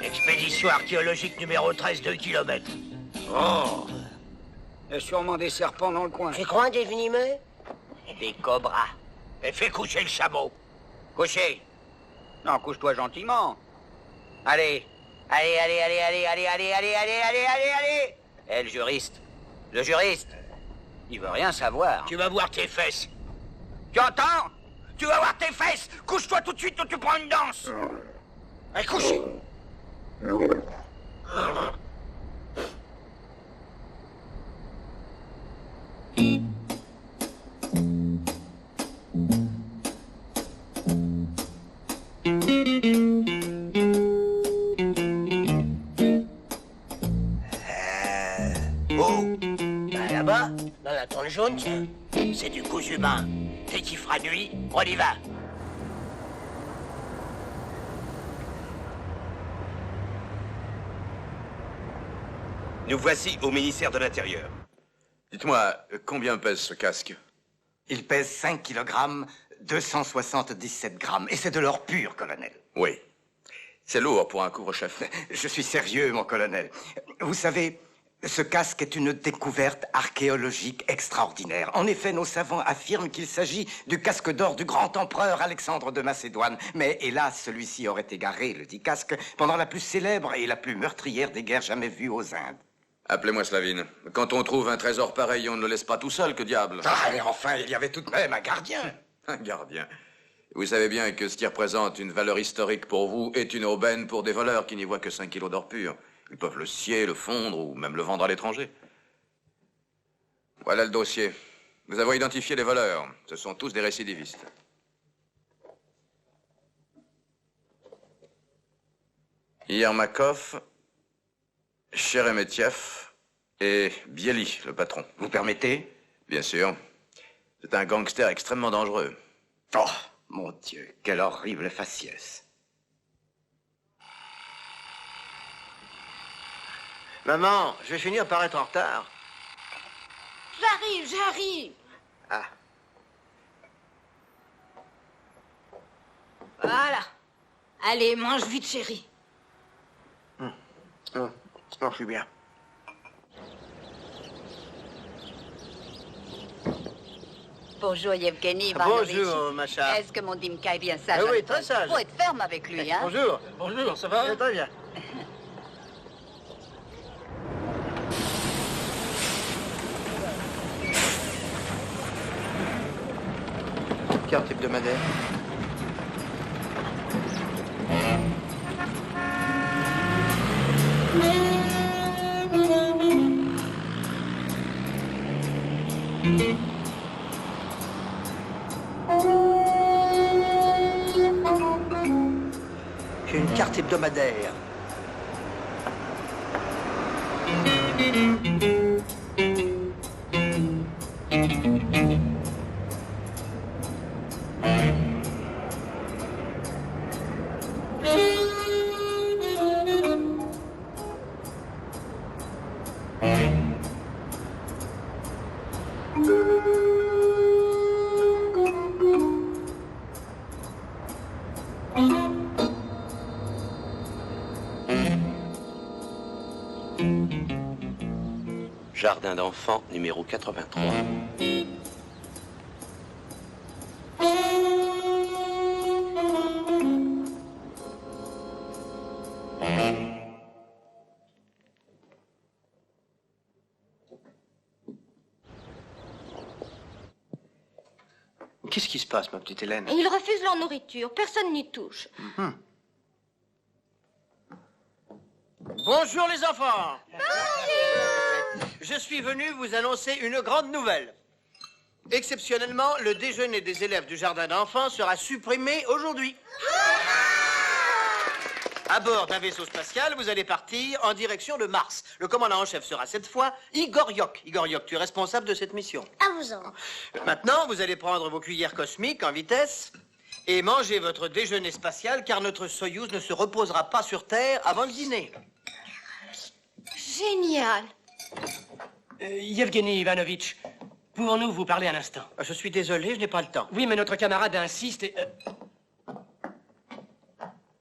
Expédition archéologique numéro 13, 2 km. Oh! Il y a sûrement des serpents dans le coin. Tu crois des venimeux? Des cobras. Et fais coucher le chameau. Coucher. Non, couche-toi gentiment. Allez. Allez, allez, allez, allez, allez, allez, allez, allez, allez, allez, allez. Eh, le juriste. Le juriste. Il veut rien savoir. Tu vas voir tes fesses. Tu entends? Tu vas voir tes fesses. Couche-toi tout de suite ou tu prends une danse. Allez, couche. Là-bas, dans la tente jaune, tiens. C'est du cousu humain. Dès qu'il fera nuit, on y va. Nous voici au ministère de l'Intérieur. Dites-moi, combien pèse ce casque? Il pèse 5 kg, 277 grammes. Et c'est de l'or pur, colonel. Oui. C'est lourd pour un couvre-chef. Je suis sérieux, mon colonel. Vous savez, ce casque est une découverte archéologique extraordinaire. En effet, nos savants affirment qu'il s'agit du casque d'or du grand empereur Alexandre de Macédoine. Mais hélas, celui-ci aurait égaré, le dit casque, pendant la plus célèbre et la plus meurtrière des guerres jamais vues aux Indes. Appelez-moi Slavine. Quand on trouve un trésor pareil, on ne le laisse pas tout seul, que diable. Ah, mais enfin, il y avait tout de même un gardien. Un gardien. Vous savez bien que ce qui représente une valeur historique pour vous est une aubaine pour des voleurs qui n'y voient que 5 kilos d'or pur. Ils peuvent le scier, le fondre ou même le vendre à l'étranger. Voilà le dossier. Nous avons identifié les voleurs. Ce sont tous des récidivistes. Yermakov, Sheremetyev et Bieli, le patron. Vous permettez? Bien sûr. C'est un gangster extrêmement dangereux. Oh, mon Dieu, quelle horrible faciès. Maman, je vais finir par être en retard. J'arrive. Ah. Voilà. Allez, mange vite, chérie. Non, je suis bien. Bonjour, Yevgeny Ivanovitch. Bonjour, Macha. Est-ce que mon Dimka est bien sage? Ah oui, Anatole? très sage. Faut être ferme avec lui, hein. Bonjour. Bonjour, ça va? Très bien. Carte hebdomadaire. J'ai une carte hebdomadaire. Jardin d'enfants, numéro 83. Qu'est-ce qui se passe, ma petite Hélène? Ils refusent leur nourriture. Personne n'y touche. Bonjour les enfants. Je suis venu vous annoncer une grande nouvelle. Exceptionnellement, le déjeuner des élèves du jardin d'enfants sera supprimé aujourd'hui. À bord d'un vaisseau spatial, vous allez partir en direction de Mars. Le commandant en chef sera cette fois Igor Yok. Igor Yok, tu es responsable de cette mission. À vous en. Maintenant, vous allez prendre vos cuillères cosmiques en vitesse et manger votre déjeuner spatial car notre Soyouz ne se reposera pas sur Terre avant le dîner. Génial. Yevgeny Ivanovitch, pouvons-nous vous parler un instant? Je suis désolé, je n'ai pas le temps. Oui, mais notre camarade insiste et...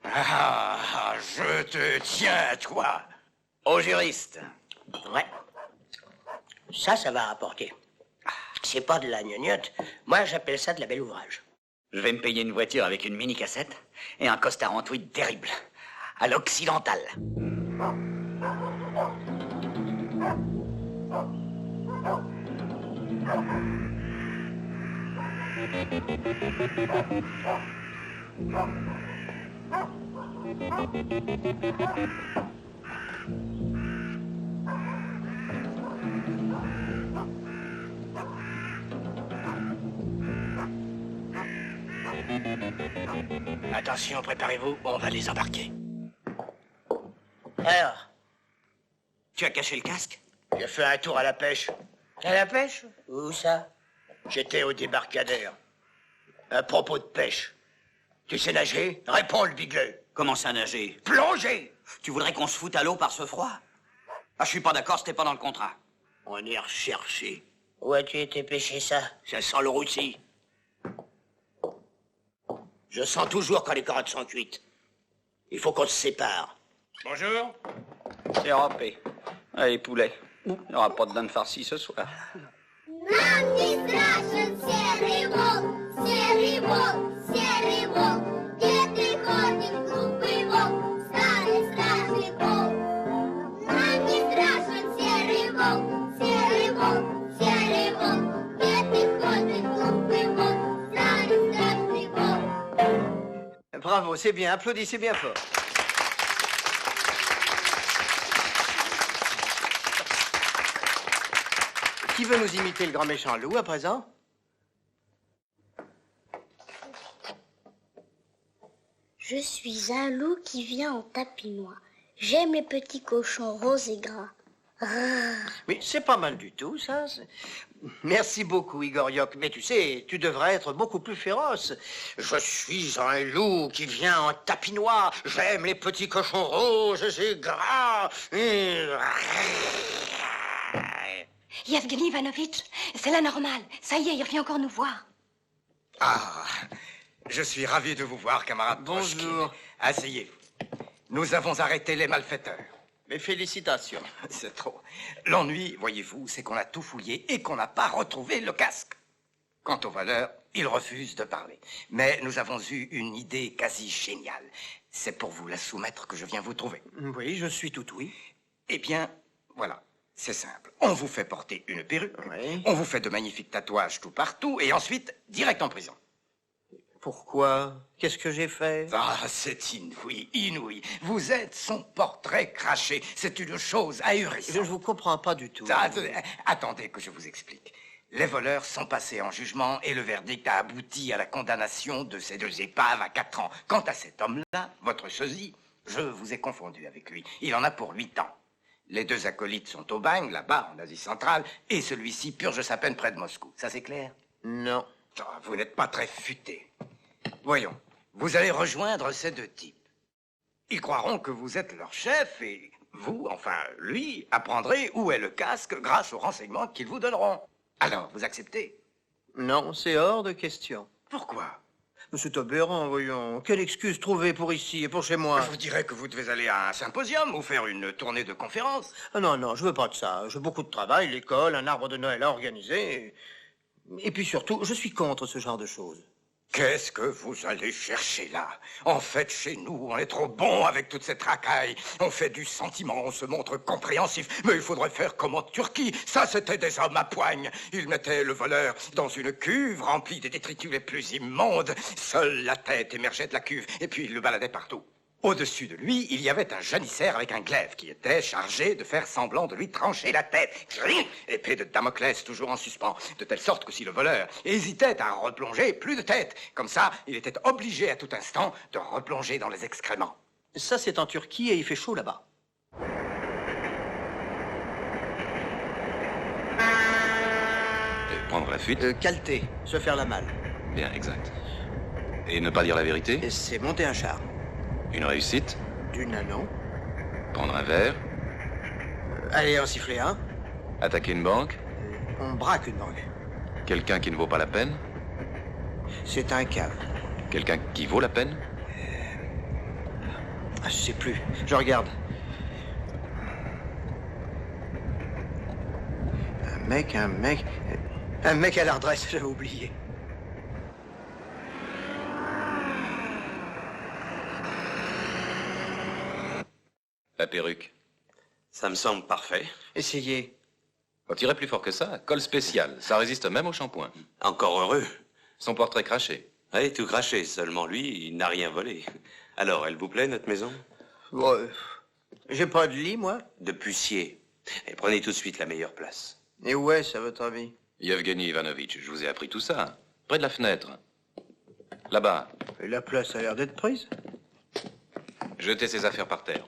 Ah, je te tiens, toi. Au juriste. Ouais. Ça va rapporter. C'est pas de la gnognotte. Moi, j'appelle ça de la belle ouvrage. Je vais me payer une voiture avec une mini-cassette et un costard en tweed terrible. À l'occidental. Attention, préparez-vous, on va les embarquer. Alors, Tu as caché le casque? j'ai fait un tour à la pêche. À la pêche? Où ça? J'étais au débarcadère. À propos de pêche. Tu sais nager? Réponds, le bigleux. Comment ça nager? Plonger! Tu voudrais qu'on se foute à l'eau par ce froid? Ah, je suis pas d'accord, c'était pas dans le contrat. On est recherché. Où as-tu été pêcher ça? Ça sent le roussi. Je sens toujours quand les carottes sont cuites. Il faut qu'on se sépare. Bonjour. C'est râpé. Allez, poulet. Il n'y aura pas de dinde farcie ce soir. Нам не страшен серый волк, серый волк, серый волк. Где ты ходишь, глупый волк, старый страшный волк? Нам не страшен серый волк, серый волк, серый волк. Где ты ходишь, глупый волк, старый страшный волк? Bravo, c'est bien. Applaudissez bien fort. Qui veut nous imiter le grand méchant loup à présent? Je suis un loup qui vient en tapinois. J'aime les petits cochons roses et gras. Oui, c'est pas mal du tout, ça. Merci beaucoup, Igor Yok. Mais tu sais, tu devrais être beaucoup plus féroce. Je suis un loup qui vient en tapinois. J'aime les petits cochons roses et gras. Yevgeny Ivanovitch, c'est la normale. Ça y est, il revient encore nous voir. Ah, je suis ravi de vous voir, camarade Trotsky. Bonjour. Asseyez-vous. Nous avons arrêté les malfaiteurs. Mes félicitations. C'est trop. L'ennui, voyez-vous, c'est qu'on a tout fouillé et qu'on n'a pas retrouvé le casque. Quant au voleur, il refuse de parler. Mais nous avons eu une idée quasi géniale. C'est pour vous la soumettre que je viens vous trouver. Oui, je suis tout oui. Eh bien, voilà. C'est simple. On vous fait porter une perruque. Oui. On vous fait de magnifiques tatouages tout partout. Et ensuite, direct en prison. Pourquoi? Qu'est-ce que j'ai fait? Ah, c'est inouï, inouï. Vous êtes son portrait craché. C'est une chose ahurissante. Je ne vous comprends pas du tout. Attendez que je vous explique. Les voleurs sont passés en jugement et le verdict a abouti à la condamnation de ces deux épaves à 4 ans. Quant à cet homme-là, votre sosie, je vous ai confondu avec lui. Il en a pour 8 ans. Les deux acolytes sont au bagne, là-bas, en Asie centrale, et celui-ci purge sa peine près de Moscou. Ça, c'est clair? Non. Ah, vous n'êtes pas très futé. Voyons, vous allez rejoindre ces deux types. Ils croiront que vous êtes leur chef et vous, enfin lui, apprendrez où est le casque grâce aux renseignements qu'ils vous donneront. Alors, vous acceptez? Non, c'est hors de question. Pourquoi? C'est aberrant, voyons. Quelle excuse trouver pour ici et pour chez moi? Je vous dirais que vous devez aller à un symposium ou faire une tournée de conférences. Ah non, non, je veux pas de ça. J'ai beaucoup de travail, l'école, un arbre de Noël à organiser. Et puis surtout, je suis contre ce genre de choses. Qu'est-ce que vous allez chercher là? En fait, chez nous, on est trop bon avec toute cette racaille. On fait du sentiment, on se montre compréhensif. Mais il faudrait faire comme en Turquie. Ça, c'était des hommes à poigne. Ils mettaient le voleur dans une cuve remplie des détritus les plus immondes. Seule la tête émergeait de la cuve, et puis ils le baladaient partout. Au-dessus de lui, il y avait un janissaire avec un glaive qui était chargé de faire semblant de lui trancher la tête. Épée de Damoclès toujours en suspens, de telle sorte que si le voleur hésitait à replonger, plus de tête. Comme ça, il était obligé à tout instant de replonger dans les excréments. Ça, c'est en Turquie et il fait chaud là-bas. Et prendre la fuite? Caleter, se faire la malle. Bien, exact. Et ne pas dire la vérité? Et c'est monter un char. Une réussite? Du nanon. Prendre un verre? Allez, en siffler un. Attaquer une banque? On braque une banque. Quelqu'un qui ne vaut pas la peine? C'est un cave. Quelqu'un qui vaut la peine? Ah, je sais plus. Je regarde. Un mec à la redresse, j'avais oublié. La perruque. Ça me semble parfait. Essayez. On tirait plus fort que ça. Colle spécial. Ça résiste même au shampoing. Encore heureux. Son portrait craché. Oui, tout craché. Seulement lui, il n'a rien volé. Alors, elle vous plaît, notre maison? Ouais. J'ai pas de lit, moi. De pucier. Et prenez tout de suite la meilleure place. Et où est-ce, à votre avis? Yevgeny Ivanovitch, je vous ai appris tout ça. Près de la fenêtre. Là-bas. Et la place a l'air d'être prise. Jetez ses affaires par terre.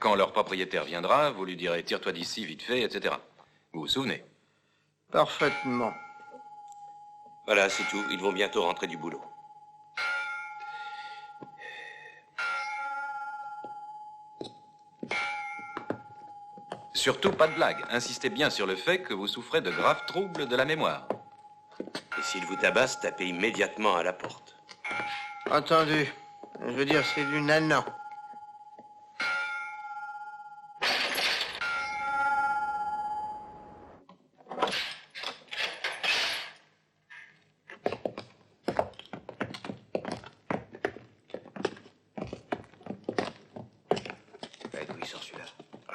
Quand leur propriétaire viendra, vous lui direz « tire-toi d'ici, vite fait », etc. Vous vous souvenez? Parfaitement. Voilà, c'est tout. Ils vont bientôt rentrer du boulot. Surtout pas de blague. Insistez bien sur le fait que vous souffrez de graves troubles de la mémoire. Et s'ils vous tabassent, tapez immédiatement à la porte. Entendu. Je veux dire, c'est du nanan. D'où il sort celui-là?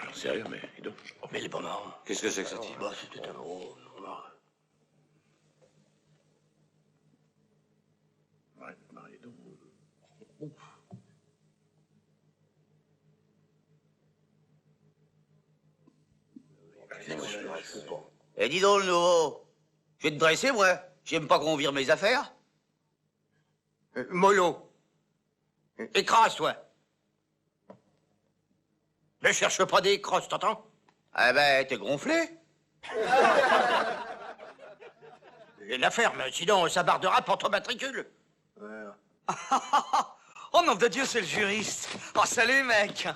J'en sais rien, mais dis donc. Oh, mais il est pas marrant. Qu'est-ce que c'est que ça, type? Bah, c'était un gros. Eh, dis donc, le nouveau. Je vais te dresser, moi. J'aime pas qu'on vire mes affaires. Mollo. Écrase, toi. Ne cherche pas des crosses, t'entends? Ah ben, t'es gonflé. Et la ferme, sinon ça bardera pour ton matricule. Oh nom de Dieu, c'est le juriste. Oh, salut, mec.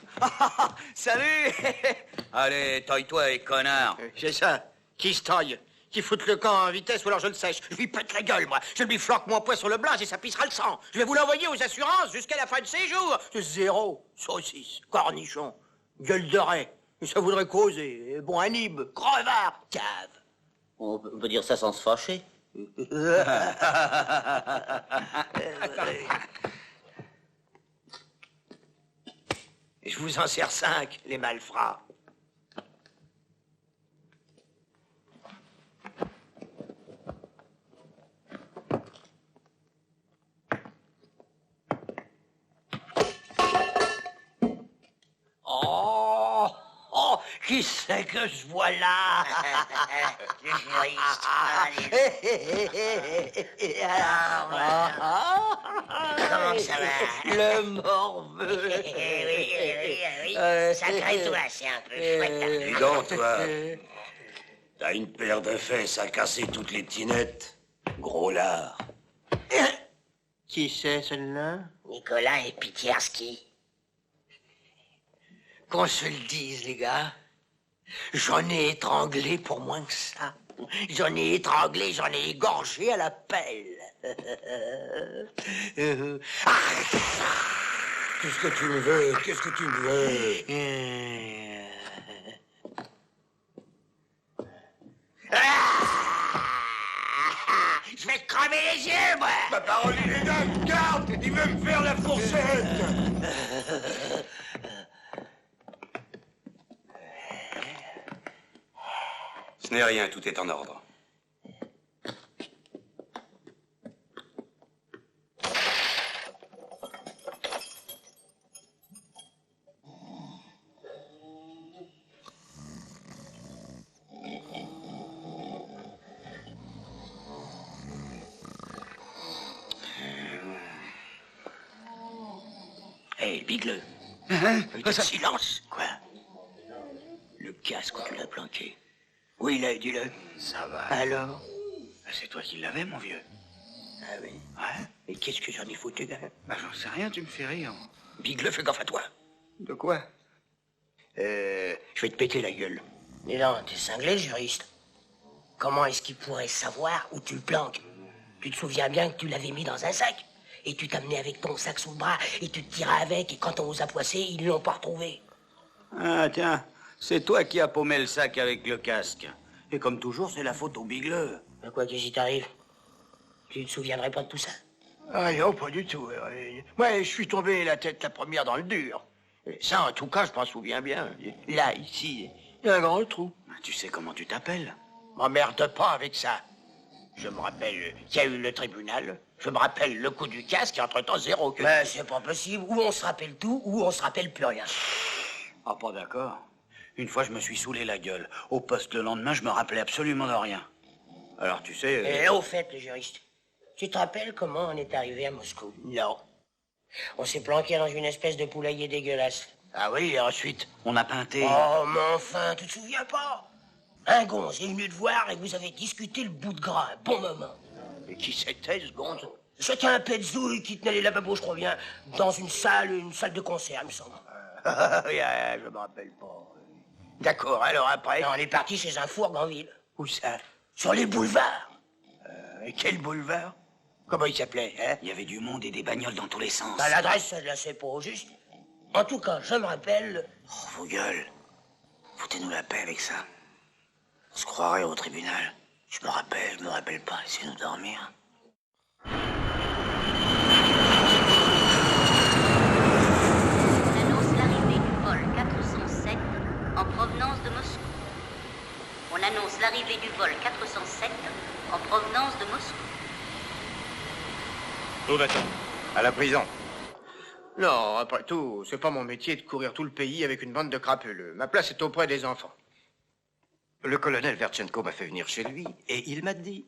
Salut. Allez, taille-toi, connard. C'est ça. Qui se taille? Qui foute le camp en vitesse ou alors je le sèche. Je lui pète la gueule, moi. Je lui flanque mon poing sur le blas et ça pissera le sang. Je vais vous l'envoyer aux assurances jusqu'à la fin de ses jours. Zéro. Saucisse. Cornichon. Gueule de raie. Ça voudrait causer. Bon, anime. Crevard. Cave. On peut dire ça sans se fâcher. Je vous en sers 5, les malfrats. Qui c'est que je vois là? Le juriste. Comment ça va? Le morveux. Oui. Sacré toi, c'est un peu chouette. Dis donc, toi, t'as une paire de fesses à casser toutes les tinettes. Gros lard. Qui c'est, celle-là? Nicolas et Pitierski. Qu'on se le dise, les gars. J'en ai étranglé pour moins que ça. J'en ai étranglé, j'en ai égorgé à la pelle. Qu'est-ce que tu me veux? Qu'est-ce que tu me veux? Je vais te crever les yeux, moi. Ma parole, il est dingue. Garde, il veut me faire la fourchette. Ce n'est rien, tout est en ordre. Hé, Bigleux. Silence. Quoi? Le casque où tu l'as planqué. Où il est, dis-le. Ça va. Alors? C'est toi qui l'avais, mon vieux. Ah oui. Ouais. Et qu'est-ce que j'en ai foutu, gars? Bah, j'en sais rien, tu me fais rire. Bigleux, fais gaffe à toi. De quoi? Je vais te péter la gueule. Dis donc, t'es cinglé, le juriste. Comment est-ce qu'il pourrait savoir où tu le planques? Tu te souviens bien que tu l'avais mis dans un sac? Et tu t'amenais avec ton sac sous le bras, et tu te tirais avec, et quand on vous a poissé, ils l'ont pas retrouvé. Ah, tiens, c'est toi qui as paumé le sac avec le casque. Et comme toujours, c'est la faute au Bigleux. Mais quoi, qu'est-ce qui t'arrive? Tu te souviendrais pas de tout ça? Ah non, pas du tout. Moi, je suis tombé la tête la première dans le dur. Et ça, en tout cas, je m'en souviens bien. Là, ici, il y a un grand trou. Tu sais comment tu t'appelles? M'emmerde pas avec ça. Je me rappelle qu'il y a eu le tribunal. Je me rappelle le coup du casque et entre-temps, zéro que... Mais c'est pas possible. Ou on se rappelle tout, ou on se rappelle plus rien. Ah, pas d'accord. Une fois, je me suis saoulé la gueule. Au poste le lendemain, je me rappelais absolument de rien. Alors, tu sais... Et au fait, le juriste, tu te rappelles comment on est arrivé à Moscou? Non. On s'est planqué dans une espèce de poulailler dégueulasse. Ah oui, et ensuite? On a peinté... Oh, mais enfin, tu te souviens pas? Un gonze est venu te voir et vous avez discuté le bout de gras, un bon moment. Et qui c'était, ce gonze? C'était un petzouille qui tenait les lavabos, je crois bien, dans une salle de concert, il me semble. Je me rappelle pas. D'accord, alors après? On est parti chez un fourgue en ville. Où ça? Sur les boulevards. Et quel boulevard? Comment il s'appelait, hein? Il y avait du monde et des bagnoles dans tous les sens. Bah, l'adresse, ça, je la sais pas au juste. En tout cas, je me rappelle... Oh, vos gueules. Foutez-nous la paix avec ça. On se croirait au tribunal. Je me rappelle pas. Laissez-nous dormir. On annonce l'arrivée du vol 407 en provenance de Moscou. On annonce l'arrivée du vol 407 en provenance de Moscou. Où va-t-on? À la prison. Non, après tout, c'est pas mon métier de courir tout le pays avec une bande de crapuleux. Ma place est auprès des enfants. Le colonel Verchenko m'a fait venir chez lui et il m'a dit: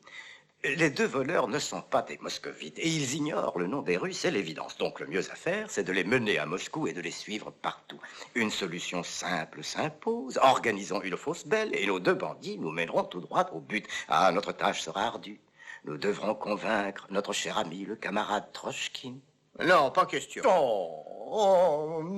les deux voleurs ne sont pas des moscovites et ils ignorent le nom des rues, c'est l'évidence. Donc le mieux à faire, c'est de les mener à Moscou et de les suivre partout. Une solution simple s'impose. Organisons une fausse belle et nos deux bandits nous mèneront tout droit au but. Ah, notre tâche sera ardue. Nous devrons convaincre notre cher ami, le camarade Trochkin. Non, pas question.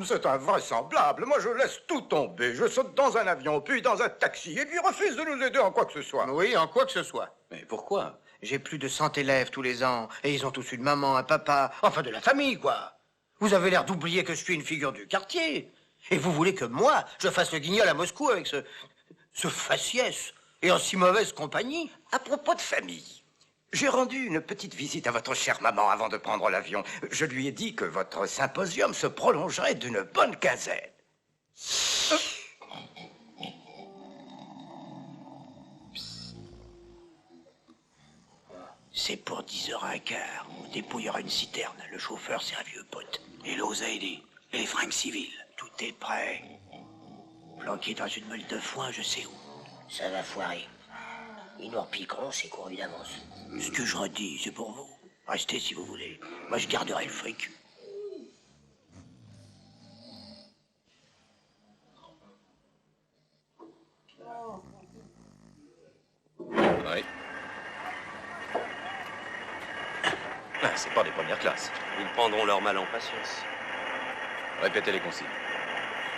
C'est invraisemblable. Moi, je laisse tout tomber. Je saute dans un avion, puis dans un taxi, et lui refuse de nous aider en quoi que ce soit. Oui, en quoi que ce soit. Mais pourquoi? J'ai plus de 100 élèves tous les ans, et ils ont tous une maman, un papa, enfin de la famille, quoi. Vous avez l'air d'oublier que je suis une figure du quartier. Et vous voulez que moi, je fasse le guignol à Moscou avec ce faciès, et en si mauvaise compagnie? À propos de famille, j'ai rendu une petite visite à votre chère maman avant de prendre l'avion. Je lui ai dit que votre symposium se prolongerait d'une bonne quinzaine. C'est pour 10h15. Au dépôt, il y aura une citerne. Le chauffeur, c'est un vieux pote. Et l'eau a aidé. Et les fringues civiles. Tout est prêt. Planqué dans une meule de foin, je sais où. Ça va foirer. Ils nous repiqueront, c'est couru d'avance. Ce que je redis, c'est pour vous. Restez si vous voulez. Moi, je garderai le fric. Oui. Ah, c'est pas des premières classes. Ils prendront leur mal en patience. Répétez les consignes.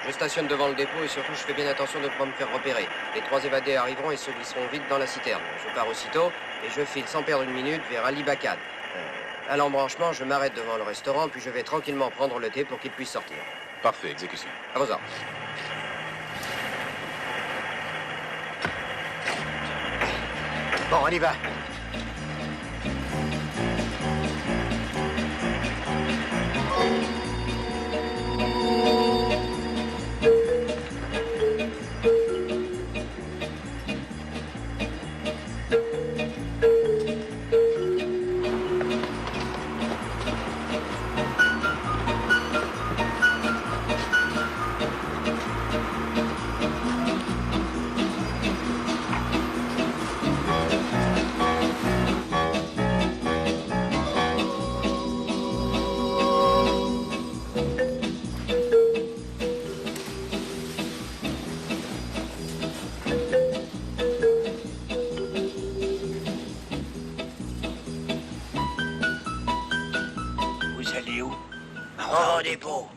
Je stationne devant le dépôt et surtout je fais bien attention de ne pas me faire repérer. Les 3 évadés arriveront et se glisseront vite dans la citerne. Je pars aussitôt et je file sans perdre une minute vers Ali Bakad. À l'embranchement, je m'arrête devant le restaurant puis je vais tranquillement prendre le thé pour qu'il puisse sortir. Parfait, exécution. À vos ordres. Bon, on y va. Vous allez où? Au dépôt.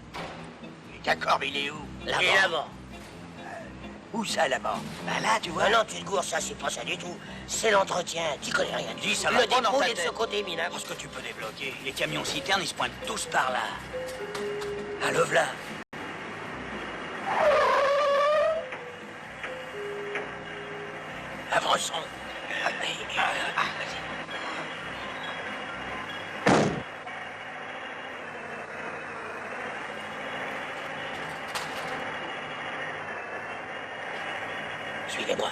D'accord, mais il est où? Là-bas. Et là-bas. Où ça, là-bas? Bah là, tu vois. Ah non, tu te gourres, ça, c'est pas ça du tout. C'est l'entretien. Tu connais rien. Dis, ça le va pas dans dépôt ta est de ce tête. côté, minable. Parce que tu peux débloquer. Les camions citernes, ils se pointent tous par là. Ah, le v'là. Avançons. Suivez-moi.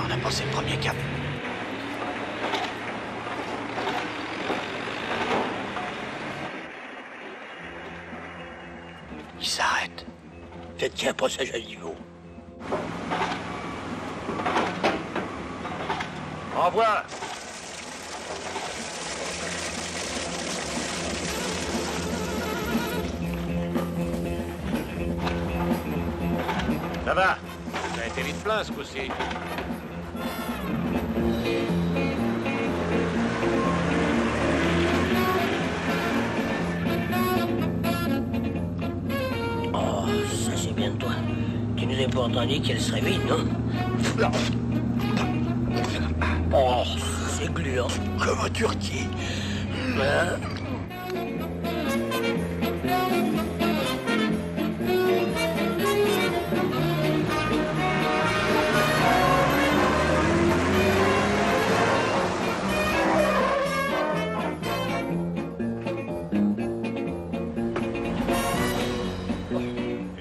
On a passé le premier cap. Il s'arrête. Faites qu'il y a un passage à niveau. Au revoir. Ça va? Ça a été vite plein ce coup-ci. Oh, ça c'est bien de toi. Tu nous as pourtant dit qu'elle serait vide, non? Oh, c'est gluant. Comme en Turquie. Hein?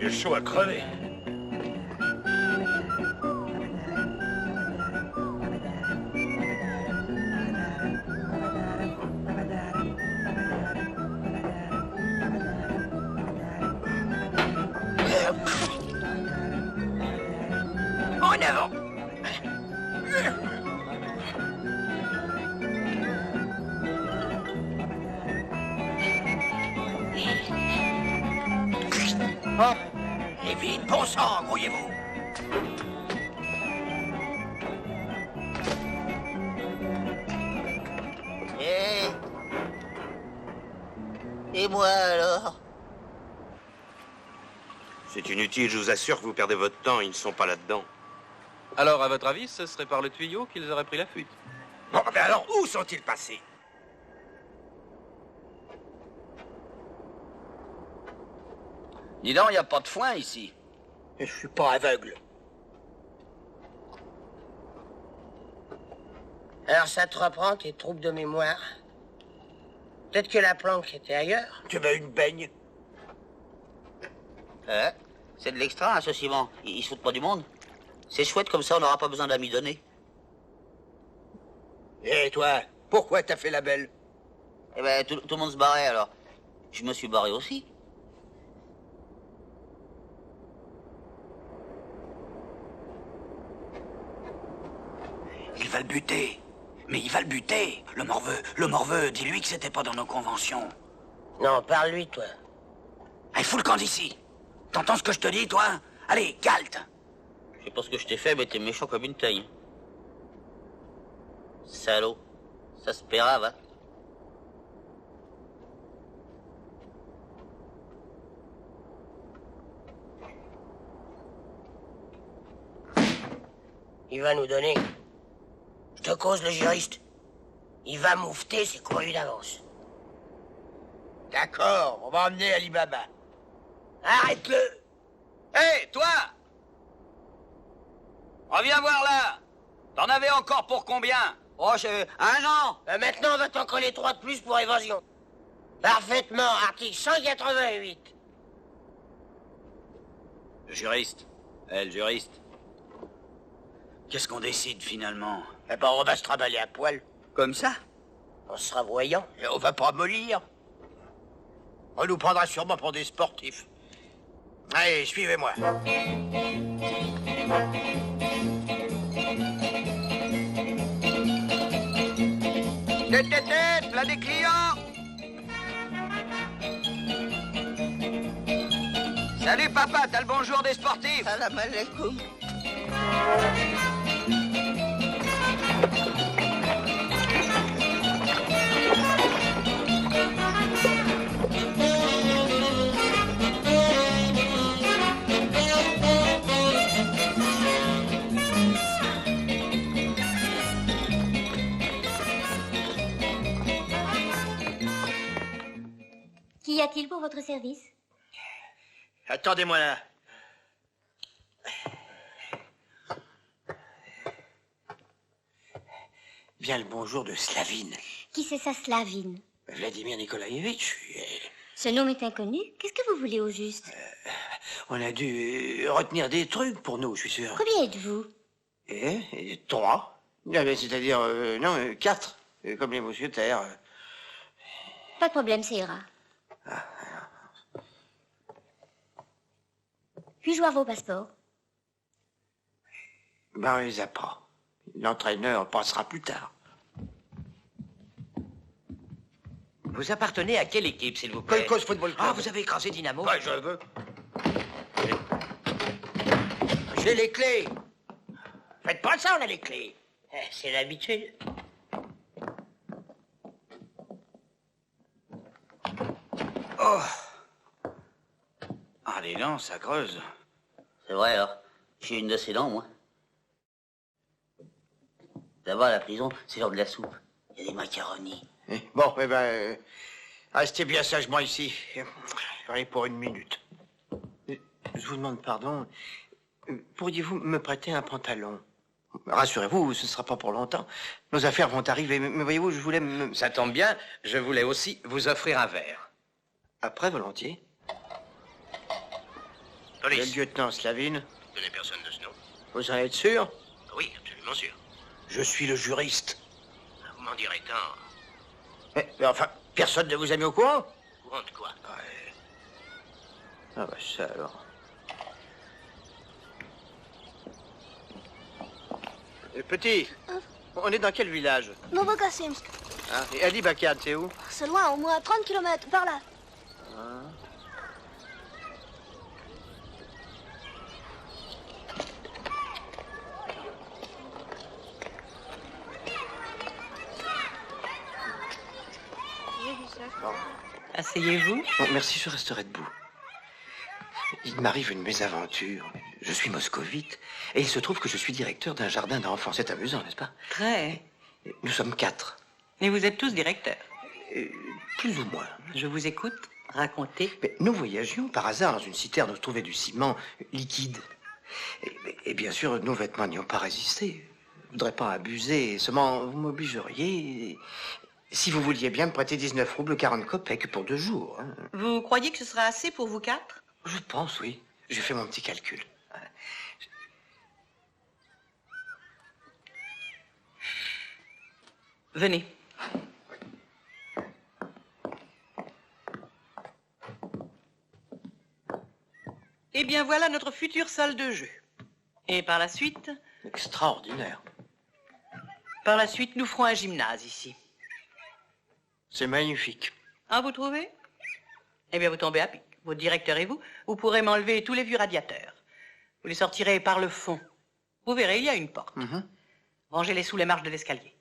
J'ai chaud à crever. En avant. Oh. Et vite, bon sang, grouillez-vous. Et moi alors? C'est inutile, je vous assure que vous perdez votre temps, ils ne sont pas là-dedans. Alors, à votre avis, ce serait par le tuyau qu'ils auraient pris la fuite? Bon, mais alors, où sont-ils passés? Dis donc, y a pas de foin ici. Je suis pas aveugle. Alors ça te reprend tes troubles de mémoire? Peut-être que la planque était ailleurs? Tu veux une baigne? C'est de l'extra, hein, ce ciment. Ils se foutent pas du monde. C'est chouette, comme ça, on n'aura pas besoin d'amidonner. Et toi, pourquoi t'as fait la belle? Eh ben, tout le monde se barrait, alors. Je me suis barré aussi. Il va le buter. Mais il va le buter. Le morveux, dis-lui que c'était pas dans nos conventions. Non, parle-lui, toi. Allez, fous le camp d'ici. T'entends ce que je te dis, toi? Allez, galte. Je sais pas ce que je t'ai fait, mais t'es méchant comme une teigne. Salaud. Ça se paiera, va. Il va nous donner. Je te cause le juriste. Il va moufter, c'est couru d'avance. D'accord, on va emmener Alibaba. Arrête-le! Hé, toi! Reviens voir là. T'en avais encore pour combien? Oh, j'ai 1 an. Maintenant, on va t'en coller 3 de plus pour évasion. Parfaitement, article 188. Le juriste. Le juriste. Qu'est-ce qu'on décide finalement? Eh ben, on va se trimballer à poil. Comme ça? On sera voyant. Et on va pas mollir. On nous prendra sûrement pour des sportifs. Allez, suivez-moi. Tête, là des clients. Salut papa, t'as le bonjour des sportifs. Salam alaikum. Qu'y a-t-il pour votre service? Attendez-moi là. Bien le bonjour de Slavine. Qui c'est ça, Slavine? Vladimir Nikolaïevitch. Ce nom est inconnu. Qu'est-ce que vous voulez au juste? On a dû retenir des trucs pour nous, je suis sûr. Combien êtes-vous? 3. C'est-à-dire, 4. Comme les mousquetaires. Pas de problème, ça ira. Puis-je voir vos passeports? Ben, on les a pas. L'entraîneur passera plus tard. Vous appartenez à quelle équipe, s'il vous plaît? Colcos Football Club. Ah, vous avez écrasé Dynamo? Ouais, je veux. J'ai les clés. Faites pas ça, on a les clés. C'est l'habitude. Oh. Ah, les dents, ça creuse. C'est vrai, alors. J'ai une de ces dents, moi. D'abord, à la prison, c'est genre de la soupe. Il y a des macaronis. Bon, restez bien sagement ici. Rien pour 1 minute. Je vous demande pardon. Pourriez-vous me prêter un pantalon? Rassurez-vous, ce ne sera pas pour longtemps. Nos affaires vont arriver, mais voyez-vous, je voulais me... Ça tombe bien, je voulais aussi vous offrir un verre. Après, volontiers. Police. Le lieutenant Slavine. Je connais personne de ce nom. Vous en êtes sûr? Oui, absolument sûr. Je suis le juriste. Vous m'en direz tant. Mais enfin, personne ne vous a mis au courant? Au courant de quoi? Ah bah ça alors. Petit, on est dans quel village? Novokasimsk. Ah, et Ali Bakad, c'est où? C'est loin, au moins 30 km, par là. Asseyez-vous. Bon, merci, je resterai debout. Il m'arrive une mésaventure. Je suis moscovite et il se trouve que je suis directeur d'un jardin d'enfants. C'est amusant, n'est-ce pas? Très. Nous sommes 4. Et vous êtes tous directeurs? Plus ou moins. Je vous écoute. Racontez. Mais nous voyagions par hasard dans une citerne où se trouvait du ciment liquide. Et bien sûr, nos vêtements n'y ont pas résisté. Je ne voudrais pas abuser, seulement vous m'obligeriez, si vous vouliez bien me prêter 19 roubles 40 kopecks pour 2 jours. Hein. Vous croyez que ce sera assez pour vous 4? Je pense, oui. J'ai fait mon petit calcul. Venez. Eh bien, voilà notre future salle de jeu. Et par la suite? Extraordinaire. Par la suite, nous ferons un gymnase ici. C'est magnifique. Ah, vous trouvez? Eh bien, vous tombez à pic. Votre directeur et vous pourrez m'enlever tous les vieux radiateurs. Vous les sortirez par le fond. Vous verrez, il y a une porte. Rangez-les sous les marches de l'escalier.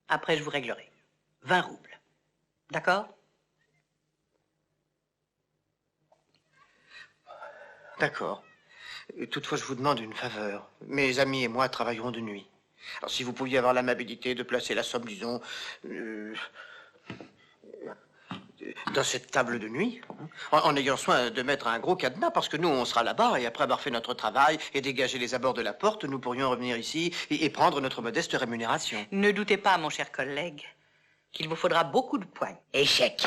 Après, je vous réglerai. 20 roubles. D'accord? D'accord. Toutefois, je vous demande une faveur. Mes amis et moi travaillerons de nuit. Alors, si vous pouviez avoir l'amabilité de placer la somme, disons, dans cette table de nuit, en ayant soin de mettre un gros cadenas, parce que nous, on sera là-bas, et après avoir fait notre travail et dégagé les abords de la porte, nous pourrions revenir ici et prendre notre modeste rémunération. Ne doutez pas, mon cher collègue, qu'il vous faudra beaucoup de poigne. Échec.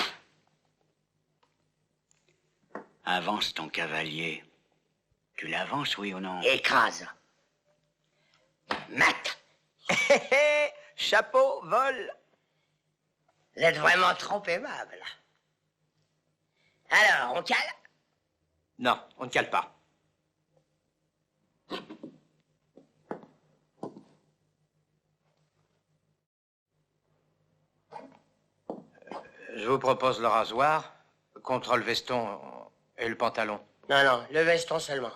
Avance ton cavalier. Tu l'avances, oui ou non? Écrase. Mat. Chapeau, vol. Vous êtes vraiment trop aimable. Alors, on cale? Non, on ne cale pas. Je vous propose le rasoir contre le veston et le pantalon. Non, non, le veston seulement.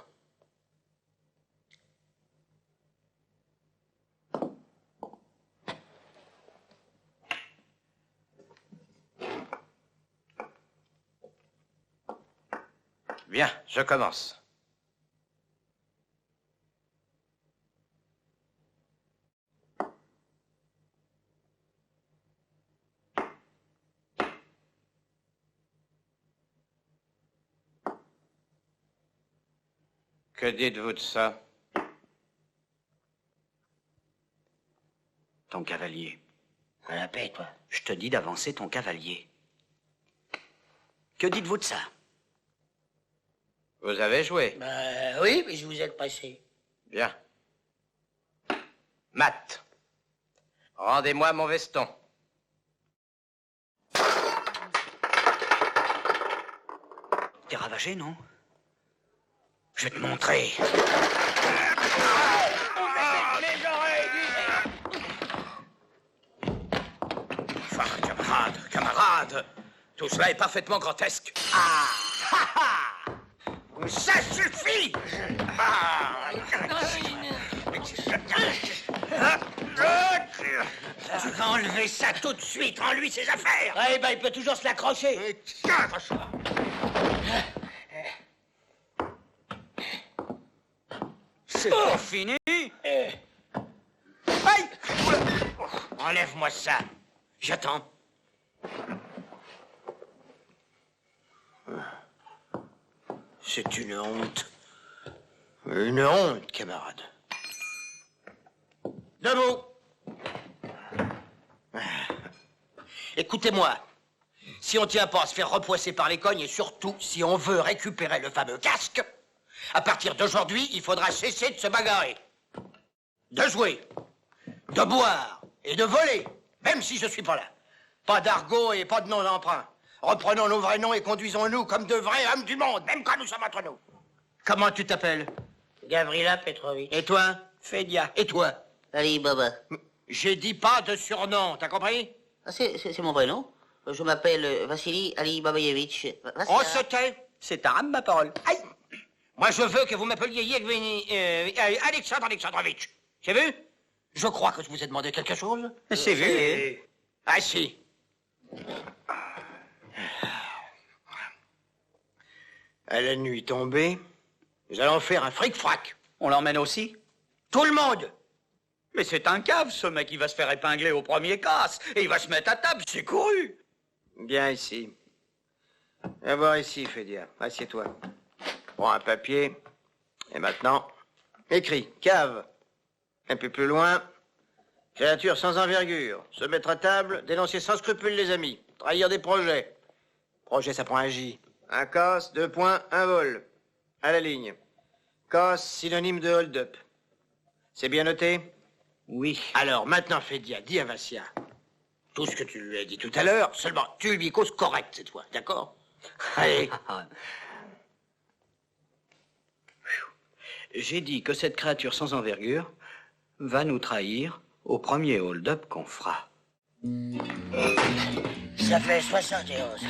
Bien, je commence. Que dites-vous de ça? Ton cavalier. À la paix, toi. Je te dis d'avancer ton cavalier. Que dites-vous de ça? Vous avez joué? Oui, mais je vous ai pressé. Bien. Mat, rendez-moi mon veston. T'es ravagé, non? Je vais te montrer. Enfin, camarade, tout cela est parfaitement grotesque. Ça suffit! Tu vas enlever ça tout de suite, rends-lui ses affaires! Eh ben, il peut toujours se l'accrocher. C'est pas fini? Aïe! Enlève-moi ça. J'attends. C'est une honte. Une honte, camarade. Debout. Écoutez-moi. Si on tient pas à se faire repoisser par les cognes, et surtout si on veut récupérer le fameux casque, à partir d'aujourd'hui, il faudra cesser de se bagarrer. De jouer, de boire et de voler, même si je suis pas là. Pas d'argot et pas de nom d'emprunt. Reprenons nos vrais noms et conduisons-nous comme de vrais hommes du monde, même quand nous sommes entre nous. Comment tu t'appelles? Gavrila Petrovitch. Et toi? Fédia. Et toi? Ali Baba. J'ai dit pas de surnom, t'as compris? Ah, c'est mon vrai nom. Je m'appelle Vassili Ali Babayevitch. On se tait. C'est ta âme, ma parole. Aïe! Moi, je veux que vous m'appeliez Yevgeny Alexandre Alexandrovitch. C'est vu? Je crois que je vous ai demandé quelque chose. C'est vu. Ah, si. À la nuit tombée, nous allons faire un fric-frac. On l'emmène aussi? Tout le monde! Mais c'est un cave, ce mec. Il va se faire épingler au premier casse. Et il va se mettre à table, c'est couru. Bien ici. Viens voir ici, Fédia. Assieds-toi. Prends un papier. Et maintenant, écris. Cave. Un peu plus loin. Créature sans envergure. Se mettre à table. Dénoncer sans scrupule les amis. Trahir des projets. Projet, ça prend un J. Un casse, 2 points, un vol. À la ligne. Casse, synonyme de hold-up. C'est bien noté? Oui. Alors, maintenant, Fédia, dis à Vassia tout ce que tu lui as dit tout à l'heure, seulement tu lui causes correct cette fois, d'accord? Allez. J'ai dit que cette créature sans envergure va nous trahir au premier hold-up qu'on fera. Ça fait 71.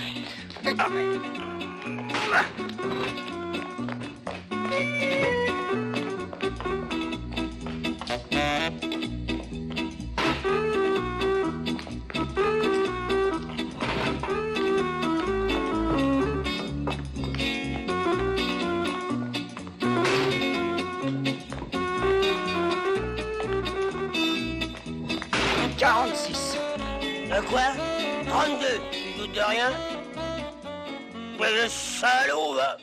Quoi? 32. Tu doutes de rien? Mais le salaud, va.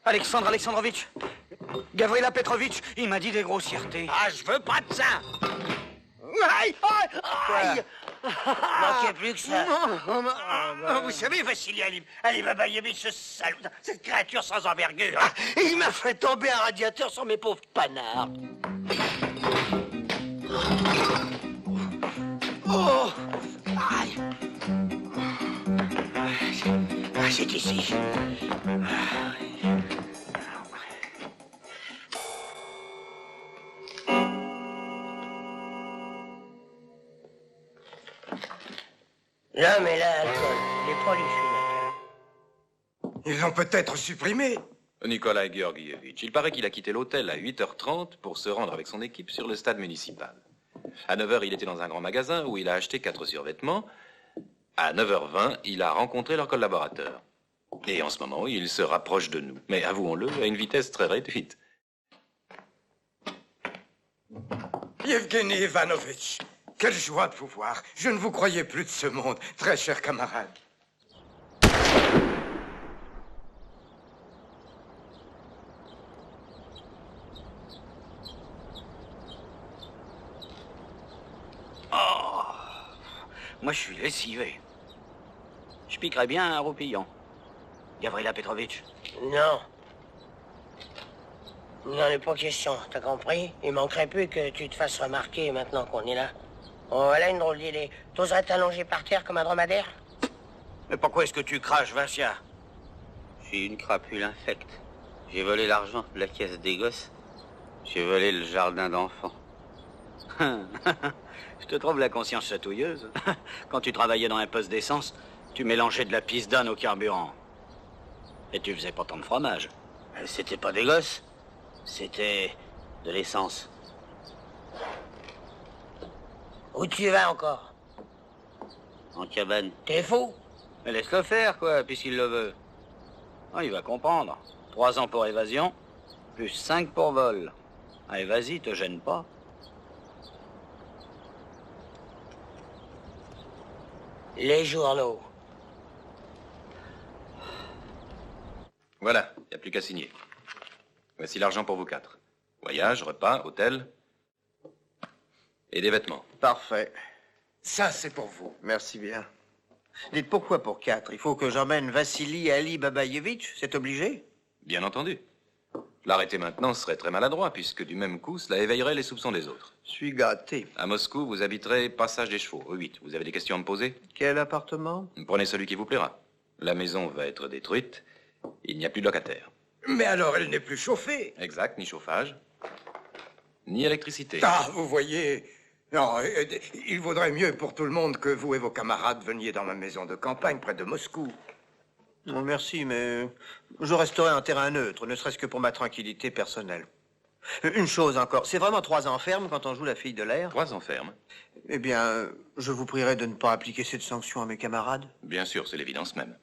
Alexandre Alexandrovitch, Gavrila Petrovitch, il m'a dit des grossièretés. Ah, je veux pas de ça. Aïe, aïe, aïe. Manquait plus que ça. Vous savez, Vassili Ali Babaïevitch, ce salaud, cette créature sans envergure, il m'a fait tomber un radiateur sur mes pauvres panards. Oh! Aïe! C'est ici. L'homme est là, alcool. Les produits Ils l'ont peut-être supprimé. Nikolai Georgievitch, il paraît qu'il a quitté l'hôtel à 8h30 pour se rendre avec son équipe sur le stade municipal. À 9h, il était dans un grand magasin où il a acheté 4 survêtements. À 9h20, il a rencontré leur collaborateur. Et en ce moment, il se rapproche de nous. Mais avouons-le, à une vitesse très réduite. Yevgeny Ivanovitch, quelle joie de vous voir. Je ne vous croyais plus de ce monde, très cher camarade. Moi, je suis lessivé. Je piquerais bien un roupillon. Gavrila Petrovitch. Non. Il n'en est pas question, t'as compris? Il manquerait plus que tu te fasses remarquer maintenant qu'on est là. Oh, voilà une drôle d'idée. T'oserais t'allonger par terre comme un dromadaire? Mais pourquoi est-ce que tu craches, Vassia? J'ai une crapule infecte. J'ai volé l'argent de la caisse des gosses. J'ai volé le jardin d'enfants. Je te trouve la conscience chatouilleuse. Quand tu travaillais dans un poste d'essence, tu mélangeais de la pisse d'âne au carburant. Et tu faisais pas tant de fromage. C'était pas des gosses. C'était de l'essence. Où tu vas encore? En cabane. T'es fou? Mais laisse-le faire, quoi, puisqu'il le veut. Oh, il va comprendre. 3 ans pour évasion, plus 5 pour vol. Allez, vas-y, te gêne pas. Les journaux. Voilà, il n'y a plus qu'à signer. Voici l'argent pour vous 4. Voyage, repas, hôtel et des vêtements. Parfait. Ça, c'est pour vous. Merci bien. Dites pourquoi pour 4? Il faut que j'emmène Vassili Ali Babaïevitch, c'est obligé? Bien entendu. L'arrêter maintenant serait très maladroit, puisque du même coup, cela éveillerait les soupçons des autres. Je suis gâté. À Moscou, vous habiterez Passage des Chevaux, au 8. Vous avez des questions à me poser? Quel appartement? Prenez celui qui vous plaira. La maison va être détruite. Il n'y a plus de locataire. Mais alors, elle n'est plus chauffée. Exact, ni chauffage, ni électricité. Ah, vous voyez... Non, il vaudrait mieux pour tout le monde que vous et vos camarades veniez dans ma maison de campagne près de Moscou. Non, merci, mais je resterai un terrain neutre, ne serait-ce que pour ma tranquillité personnelle. Une chose encore, c'est vraiment 3 ans ferme quand on joue la fille de l'air? 3 ans ferme. Eh bien, je vous prierai de ne pas appliquer cette sanction à mes camarades. Bien sûr, c'est l'évidence même.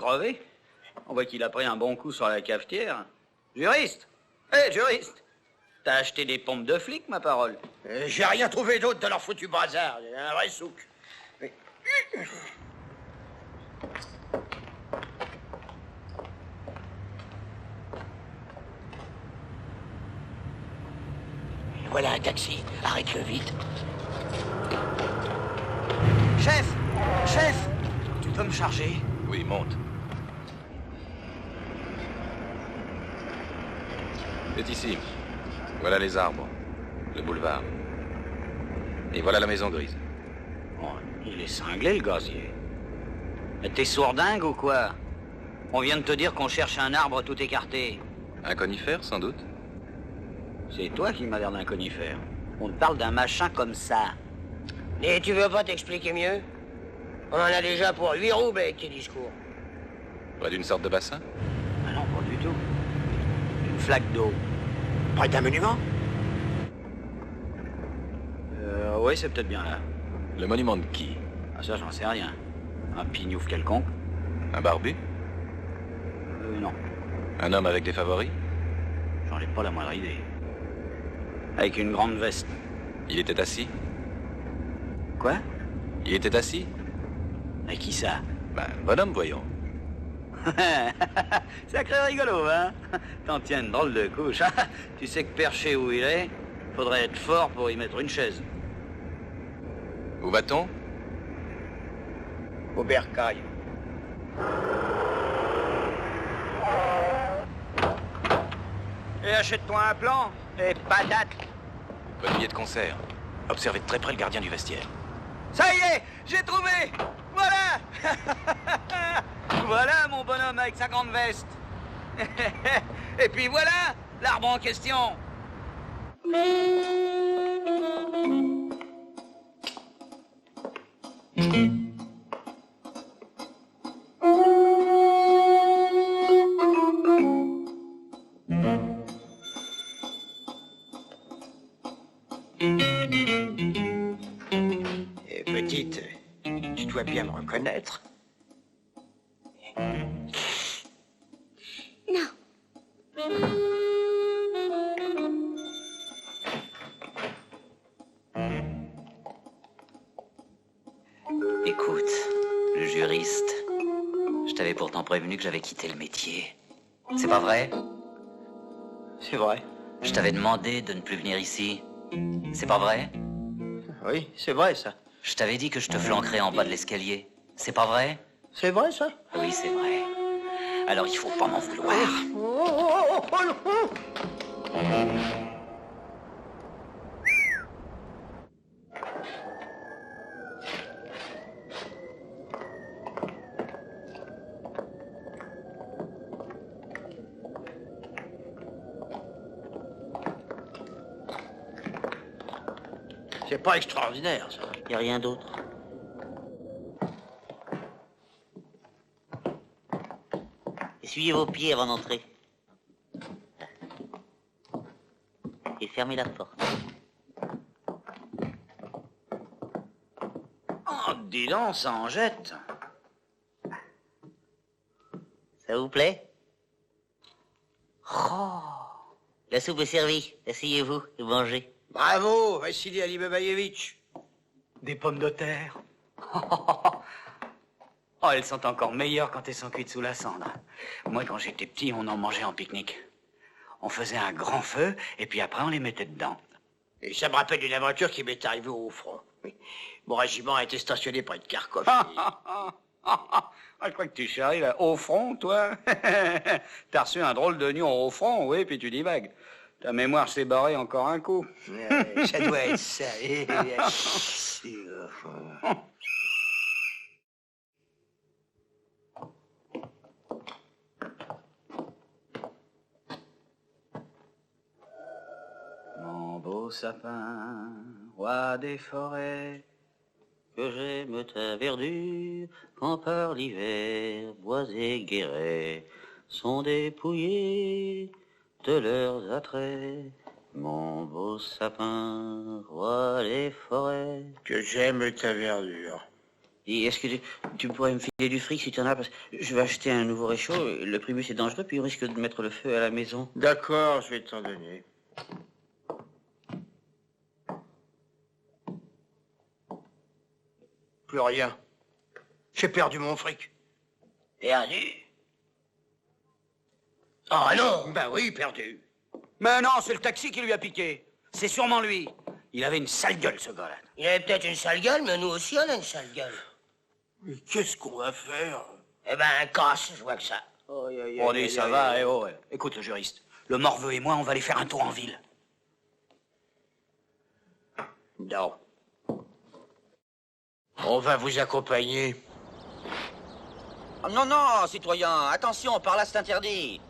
crever. On voit qu'il a pris un bon coup sur la cafetière. Juriste! Hé, juriste! T'as acheté des pompes de flic, ma parole? J'ai rien trouvé d'autre de leur foutu bazar. Il y a un vrai souk. Mais... Voilà un taxi. Arrête-le vite. Chef! Chef! Tu peux me charger? Oui, monte. C'est ici. Voilà les arbres, le boulevard. Et voilà la maison grise. Oh, il est cinglé, le gazier. Mais t'es sourdingue ou quoi? On vient de te dire qu'on cherche un arbre tout écarté. Un conifère, sans doute? C'est toi qui m'as l'air d'un conifère. On te parle d'un machin comme ça. Et tu veux pas t'expliquer mieux? On en a déjà pour 8 roubles avec tes discours. Près d'une sorte de bassin? Ah non, pas du tout. Une flaque d'eau. Près d'un monument? Oui, c'est peut-être bien là. Le monument de qui? Ah, ça, j'en sais rien. Un pignouf quelconque? Un barbu? Non. Un homme avec des favoris? J'en ai pas la moindre idée. Avec une grande veste. Il était assis? Quoi? Il était assis? Mais qui ça? Ben, bonhomme, voyons. Sacré rigolo, hein? T'en tiens une drôle de couche. Tu sais que perché où il est, faudrait être fort pour y mettre une chaise. Où va-t-on? Au bercail. Et achète-toi un plan, et patate. Bon billet de concert. Observez de très près le gardien du vestiaire. Ça y est, j'ai trouvé! Voilà! Voilà mon bonhomme avec sa grande veste. Et puis voilà, l'arbre en question. Petite, tu dois bien me reconnaître. Non. Écoute, le juriste, je t'avais pourtant prévenu que j'avais quitté le métier. C'est pas vrai? C'est vrai. Je t'avais demandé de ne plus venir ici. C'est pas vrai? Oui, c'est vrai, ça. Je t'avais dit que je te flanquerais en bas de l'escalier. C'est pas vrai? C'est vrai, ça? Oui, c'est vrai. Alors il faut pas m'en vouloir. C'est pas extraordinaire, ça. Y a rien d'autre. Essuyez vos pieds avant d'entrer. Et fermez la porte. Oh, dis donc, ça en jette. Ça vous plaît? Oh. La soupe est servie. Asseyez-vous et mangez. Bravo, Vassili Alibabaïevitch. Des pommes de terre. Oh, elles sont encore meilleures quand elles sont cuites sous la cendre. Moi, quand j'étais petit, on en mangeait en pique-nique. On faisait un grand feu, et puis après, on les mettait dedans. Et ça me rappelle une aventure qui m'est arrivée au front. Oui. Mon régiment a été stationné près de Kharkov. Je crois que tu charries, là. Au front, toi? T'as reçu un drôle de nion au front, oui, puis tu divagues. Ta mémoire s'est barrée encore un coup. Ça doit être ça. Mon beau sapin, roi des forêts, Que j'aime ta verdure, quand par l'hiver, bois et guérets sont dépouillés de leurs attraits. Mon beau sapin, roi des forêts. Que j'aime ta verdure. Et est-ce que tu pourrais me filer du fric si tu en as? Parce que je vais acheter un nouveau réchaud. Le primus est dangereux, puis on risque de mettre le feu à la maison. D'accord, je vais t'en donner. Plus rien. J'ai perdu mon fric. Perdu? Oh non! Ben oui, perdu. Mais non, c'est le taxi qui lui a piqué. C'est sûrement lui. Il avait une sale gueule, ce gars-là. Il avait peut-être une sale gueule, mais nous aussi on a une sale gueule. Mais qu'est-ce qu'on va faire? Eh ben, casse, je vois que ça. On dit, ça va, Écoute, le juriste, le morveux et moi, on va aller faire un tour en ville. Non. On va vous accompagner. Ah, non, non, citoyen, attention, par là c'est interdit.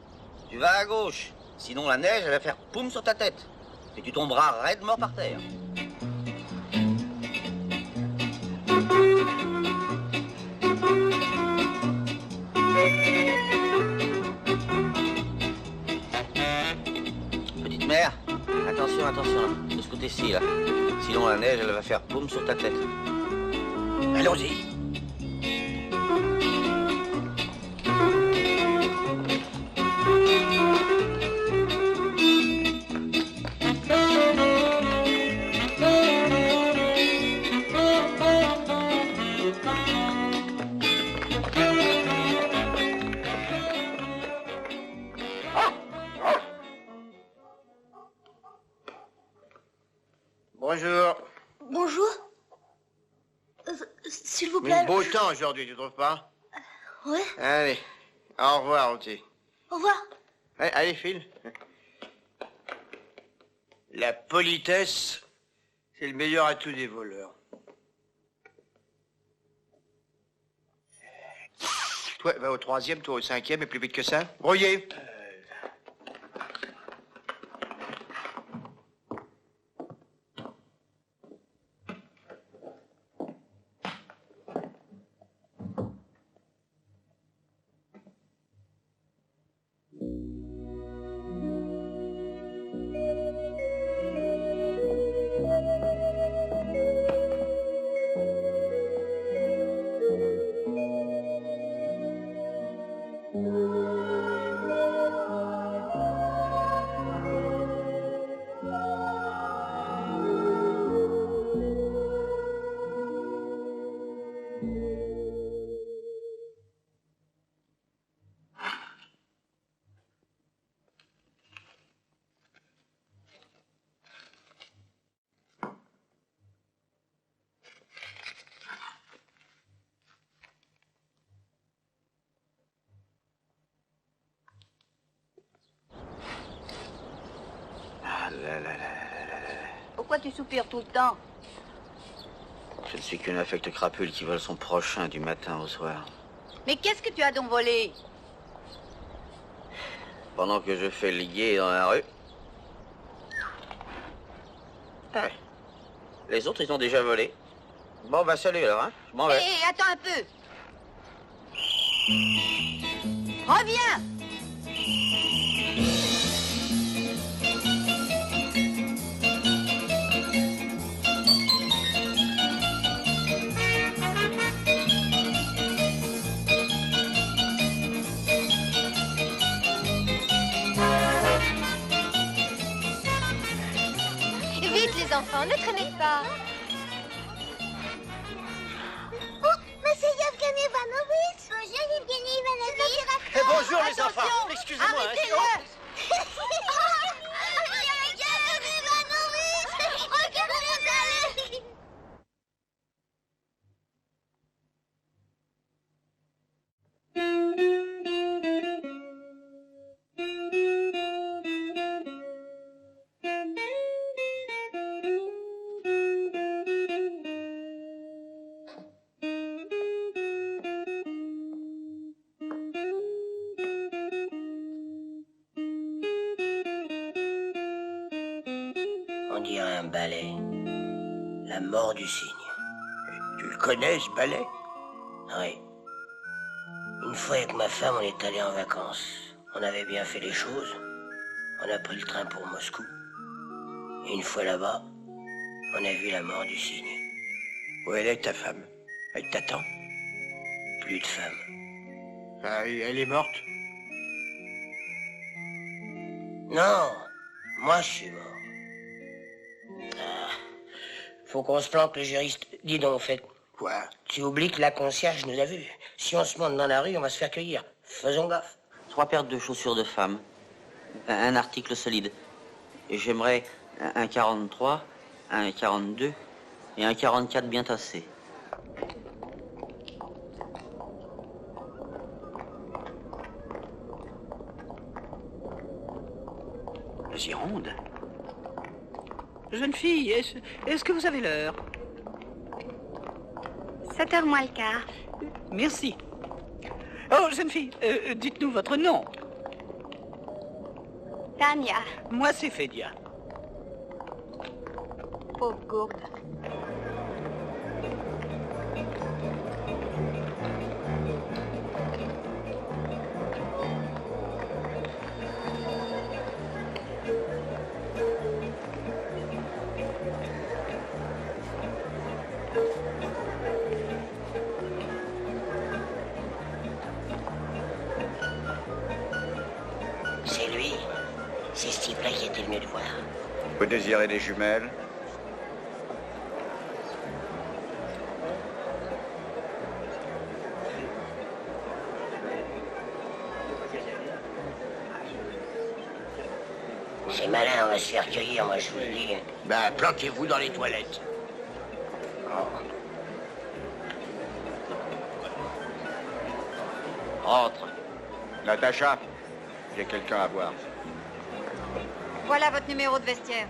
Tu vas à gauche, sinon la neige, elle va faire poum sur ta tête. Et tu tomberas raide mort par terre. Petite mère, attention, attention, là, de ce côté-ci, là. Sinon la neige, elle va faire poum sur ta tête. Allons-y. Bonjour. Bonjour. S'il vous plaît. Beau temps aujourd'hui, tu trouves pas? Ouais. Allez, au revoir, Oti. Au revoir. Allez, file. La politesse, c'est le meilleur atout des voleurs. Toi, va au 3e, toi au 5e, et plus vite que ça. Brouillé. Pourquoi tu soupires tout le temps? Je ne suis qu'une affecte crapule qui vole son prochain du matin au soir. Mais qu'est-ce que tu as donc volé? Pendant que je fais le guet dans la rue. Ouais. Les autres, ils ont déjà volé. Bon, bah salut alors, hein. Je m'en vais. Hé, attends un peu. Reviens. Vite les enfants, ne traînez pas. Oh, mais c'est Yevgeny Ivanovitch. Bonjour Yevgeny Ivanovitch. Et bonjour les enfants. Excusez-moi. Arrêtez-le. Yevgeny Ivanovitch, regardez-le. On dirait un ballet. La mort du cygne. Tu le connais, ce ballet? Oui. Une fois avec ma femme, on est allé en vacances. On avait bien fait les choses. On a pris le train pour Moscou. Et une fois là-bas, on a vu la mort du cygne. Où elle est, ta femme? Elle t'attend. Plus de femme. Ah, elle est morte. Non, moi je suis mort. Ah, faut qu'on se planque, le juriste. Dis donc, en fait. Quoi? Tu oublies que la concierge nous a vus. Si on se monte dans la rue, on va se faire cueillir. Faisons gaffe. 3 paires de chaussures de femme. Un article solide. Et j'aimerais un 43, un 42 et un 44 bien tassé. Gironde. Jeune fille, est-ce que vous avez l'heure? 7h moins le quart. Merci. Oh, jeune fille, dites-nous votre nom. Tania. Moi, c'est Fédia. Pauvre gourde. C'est lui. C'est ce type-là qui était venu te voir. Vous désirez des jumelles? C'est malin, on va se faire cueillir, moi je vous le dis. Ben, planquez-vous dans les toilettes. Entre. Natacha, il y a quelqu'un à voir. Voilà votre numéro de vestiaire.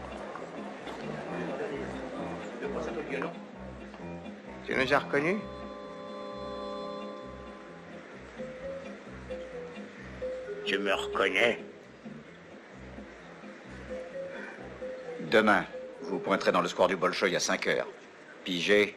Tu nous as reconnus? Tu me reconnais? Demain, vous pointerez dans le square du Bolchoï à 5 heures. Pigé.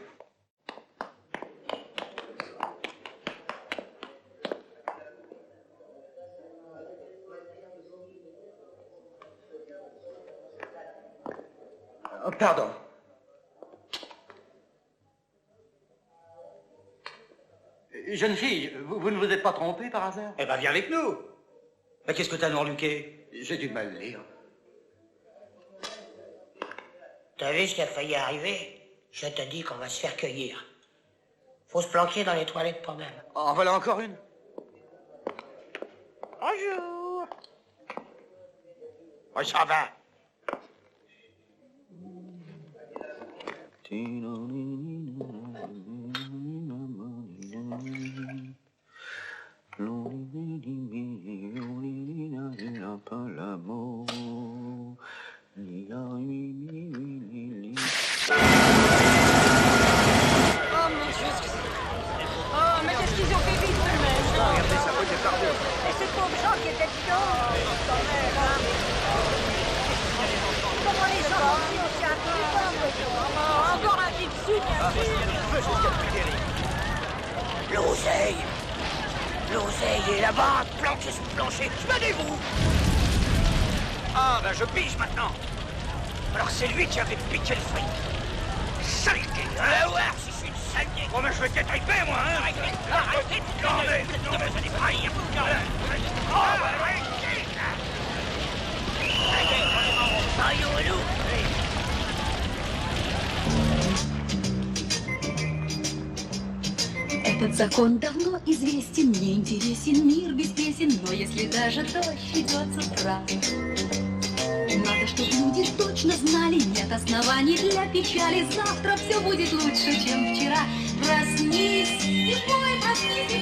Oh, pardon. Jeune fille, vous ne vous êtes pas trompée par hasard? Eh ben, viens avec nous. Mais qu'est-ce que t'as noirluqué? J'ai du mal lire. T'as vu ce qui a failli arriver? Je te dis qu'on va se faire cueillir. Faut se planquer dans les toilettes quand même. En voilà encore une. Bonjour. Oh, ça va. Oh, mais qu'est-ce qu'ils ont fait vite, tout le monde? Regardez, ça vaut des pardons. Et ces pauvres gens qui étaient dedans. Comment les gens ont aussi un peu encore un qui dessus, bien sûr. L'oseille. L'oseille est là-bas, planqué sous le plancher. Venez-vous. Ah, ben je pige maintenant. Alors c'est lui qui avait piqué le fric. Saleté. Allez voir si je suis une saleté. Oh, mais je vais t'étriper, moi, hein. Arrêtez de mais ça n'est pas rien. Oh, arrêtez. Этот закон давно известен, мне интересен мир без песен, но если даже дождь идет с утра, надо, чтобы люди точно знали, нет оснований для печали, завтра все будет лучше, чем вчера. Проснись и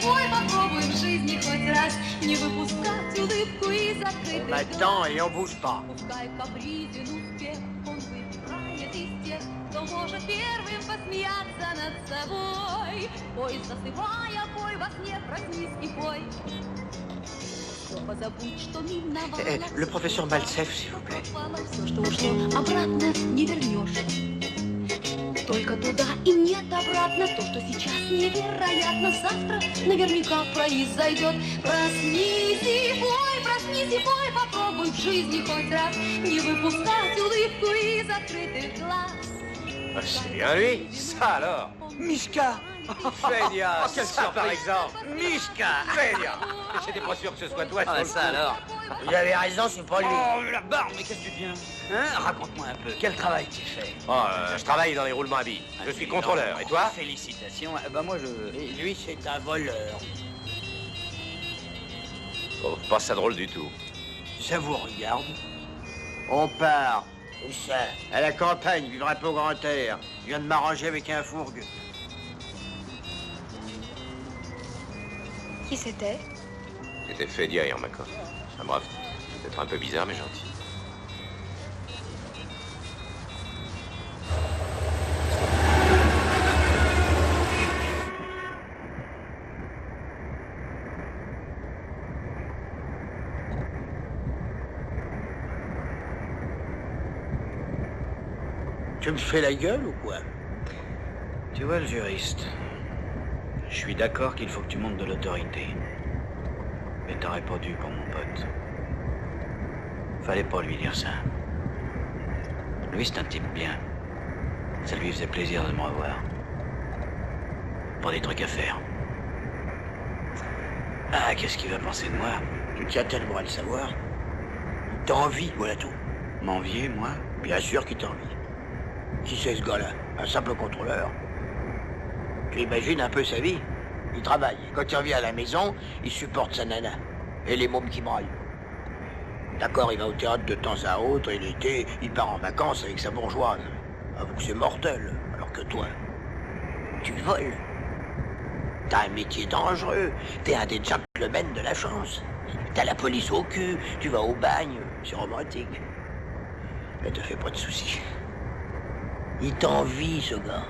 пой, попробуй в жизни хоть раз не выпускать улыбку из открытых глаз. Maintenant, et on bouge pas. Пускай капризен успех, он выбирает из тех, кто может первым посмеяться над собой. Пой, засыпая, пой, во сне проснись и пой. Позабудь, что миновало. Le professeur Maltsev, s'il vous plaît. Все, что ушло, обратно не вернешь. Только туда и нет обратно. То, что сейчас невероятно, завтра наверняка произойдет. Проснись и пой, попробуй в жизни хоть раз не выпускать улыбку из открытых глаз. C'est bien lui. Ça alors? Mishka, Fédia, quel ça, par exemple? Mishka. Fédia. J'étais pas sûr que ce soit toi. Ah, ça alors. Vous avez raison, c'est pas lui. Oh, la barbe, mais qu'est-ce que tu deviens? Hein? Raconte-moi un peu, quel travail tu fais? Je travaille dans les roulements à billes. Je suis contrôleur. Et toi? Félicitations. Ben moi, je... Et lui, c'est un voleur. Oh, pas ça drôle du tout. Ça vous regarde? On part. Où ça? À la campagne, vivre un peu au grand air. Je viens de m'arranger avec un fourgue. Qui c'était? C'était Fédia Yermakov. Un brave type. Peut-être un peu bizarre, mais gentil. Tu me fais la gueule ou quoi? Tu vois, le juriste, je suis d'accord qu'il faut que tu montes de l'autorité. Mais t'aurais pas dû pour mon pote. Fallait pas lui dire ça. Lui, c'est un type bien. Ça lui faisait plaisir de me revoir. Pas des trucs à faire. Ah, qu'est-ce qu'il va penser de moi? Tu tiens tellement à le savoir. T'as envie, voilà tout. M'envier, moi? Bien sûr qu'il t'envie. Qui c'est ce gars-là? Un simple contrôleur. Tu imagines un peu sa vie? Il travaille. Quand il revient à la maison, il supporte sa nana. Et les mômes qui braillent. D'accord, il va au théâtre de temps à autre, et l'été, il part en vacances avec sa bourgeoise. Avoue que c'est mortel. Alors que toi, tu voles. T'as un métier dangereux. T'es un des gentlemen de la chance. T'as la police au cul. Tu vas au bagne. C'est romantique. Mais te fais pas de soucis. Il t'envie, ce gars.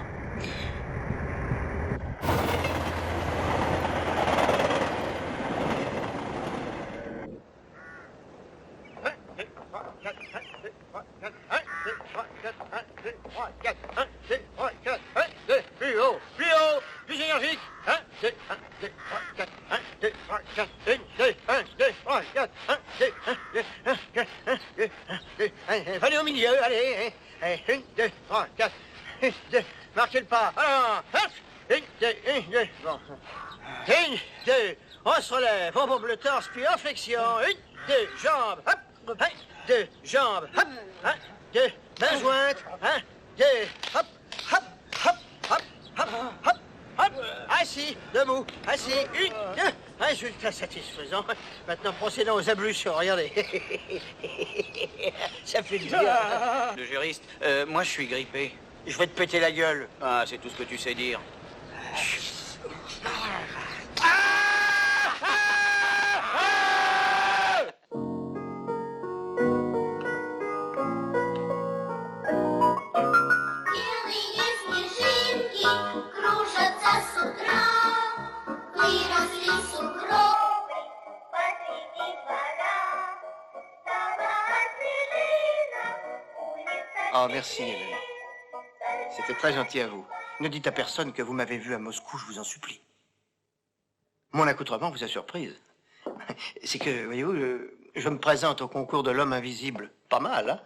Plus haut, plus énergique. 1, 2, 1, 2, 3, 4, 1, 2, 3, 4, 1, 2, 1, 2, 3, 4, 1, 2, 1, 2, 1, 4, 1, 2, 1, 2, allez au milieu, allez. 1, 2, 3, 4, 1, 2, marchez le pas. Alors, 1, 2, 1, 2, bon. 1, 2, on se relève, on bombe le torse, puis en flexion. 1, 2, jambes, hop, 1, 2, jambes, hop, 1, 2, mains jointes, 1, 2, hop, hop, hop, hop, hop, hop, hop, assis, debout, assis, 1, 2, résultat satisfaisant. Maintenant, procédons aux ablutions, regardez. Ça fait du bien. Le juriste, moi, je suis grippé. Je vais te péter la gueule. Ah, c'est tout ce que tu sais dire. Белые снежинки кружатся с утра, выросли сугробы посреди двора. Oh, merci, Hélène. C'était très gentil à vous. Ne dites à personne que vous m'avez vu à Moscou, je vous en supplie. Mon accoutrement vous a surprise. C'est que, voyez-vous, je me présente au concours de l'homme invisible. Pas mal, hein?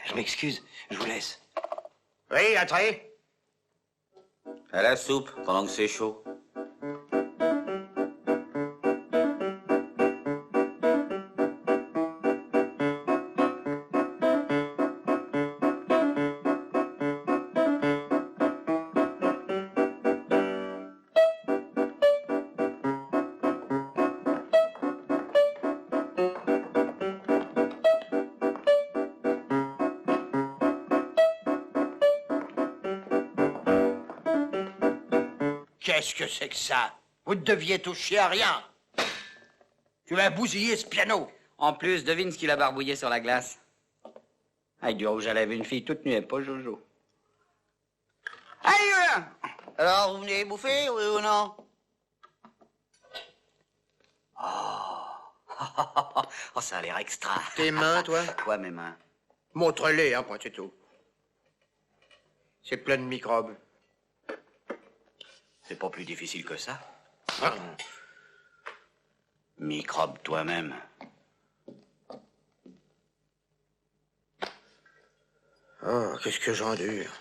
Je m'excuse, je vous laisse. Oui, entrez. À la soupe, pendant que c'est chaud. Qu'est-ce que c'est que ça? Vous ne deviez toucher à rien. Tu l'as bousillé, ce piano. En plus, devine ce qu'il a barbouillé sur la glace. Avec du rouge à lèvres, une fille toute nue, pas Jojo. Allez, là! Alors, vous venez bouffer, oui ou non? Oh, ça a l'air extra. Tes mains, toi? Quoi, mes mains? Montre-les, hein, point, c'est tout. C'est plein de microbes. C'est pas plus difficile que ça. Ah. Microbe toi-même. Oh, qu'est-ce que j'endure.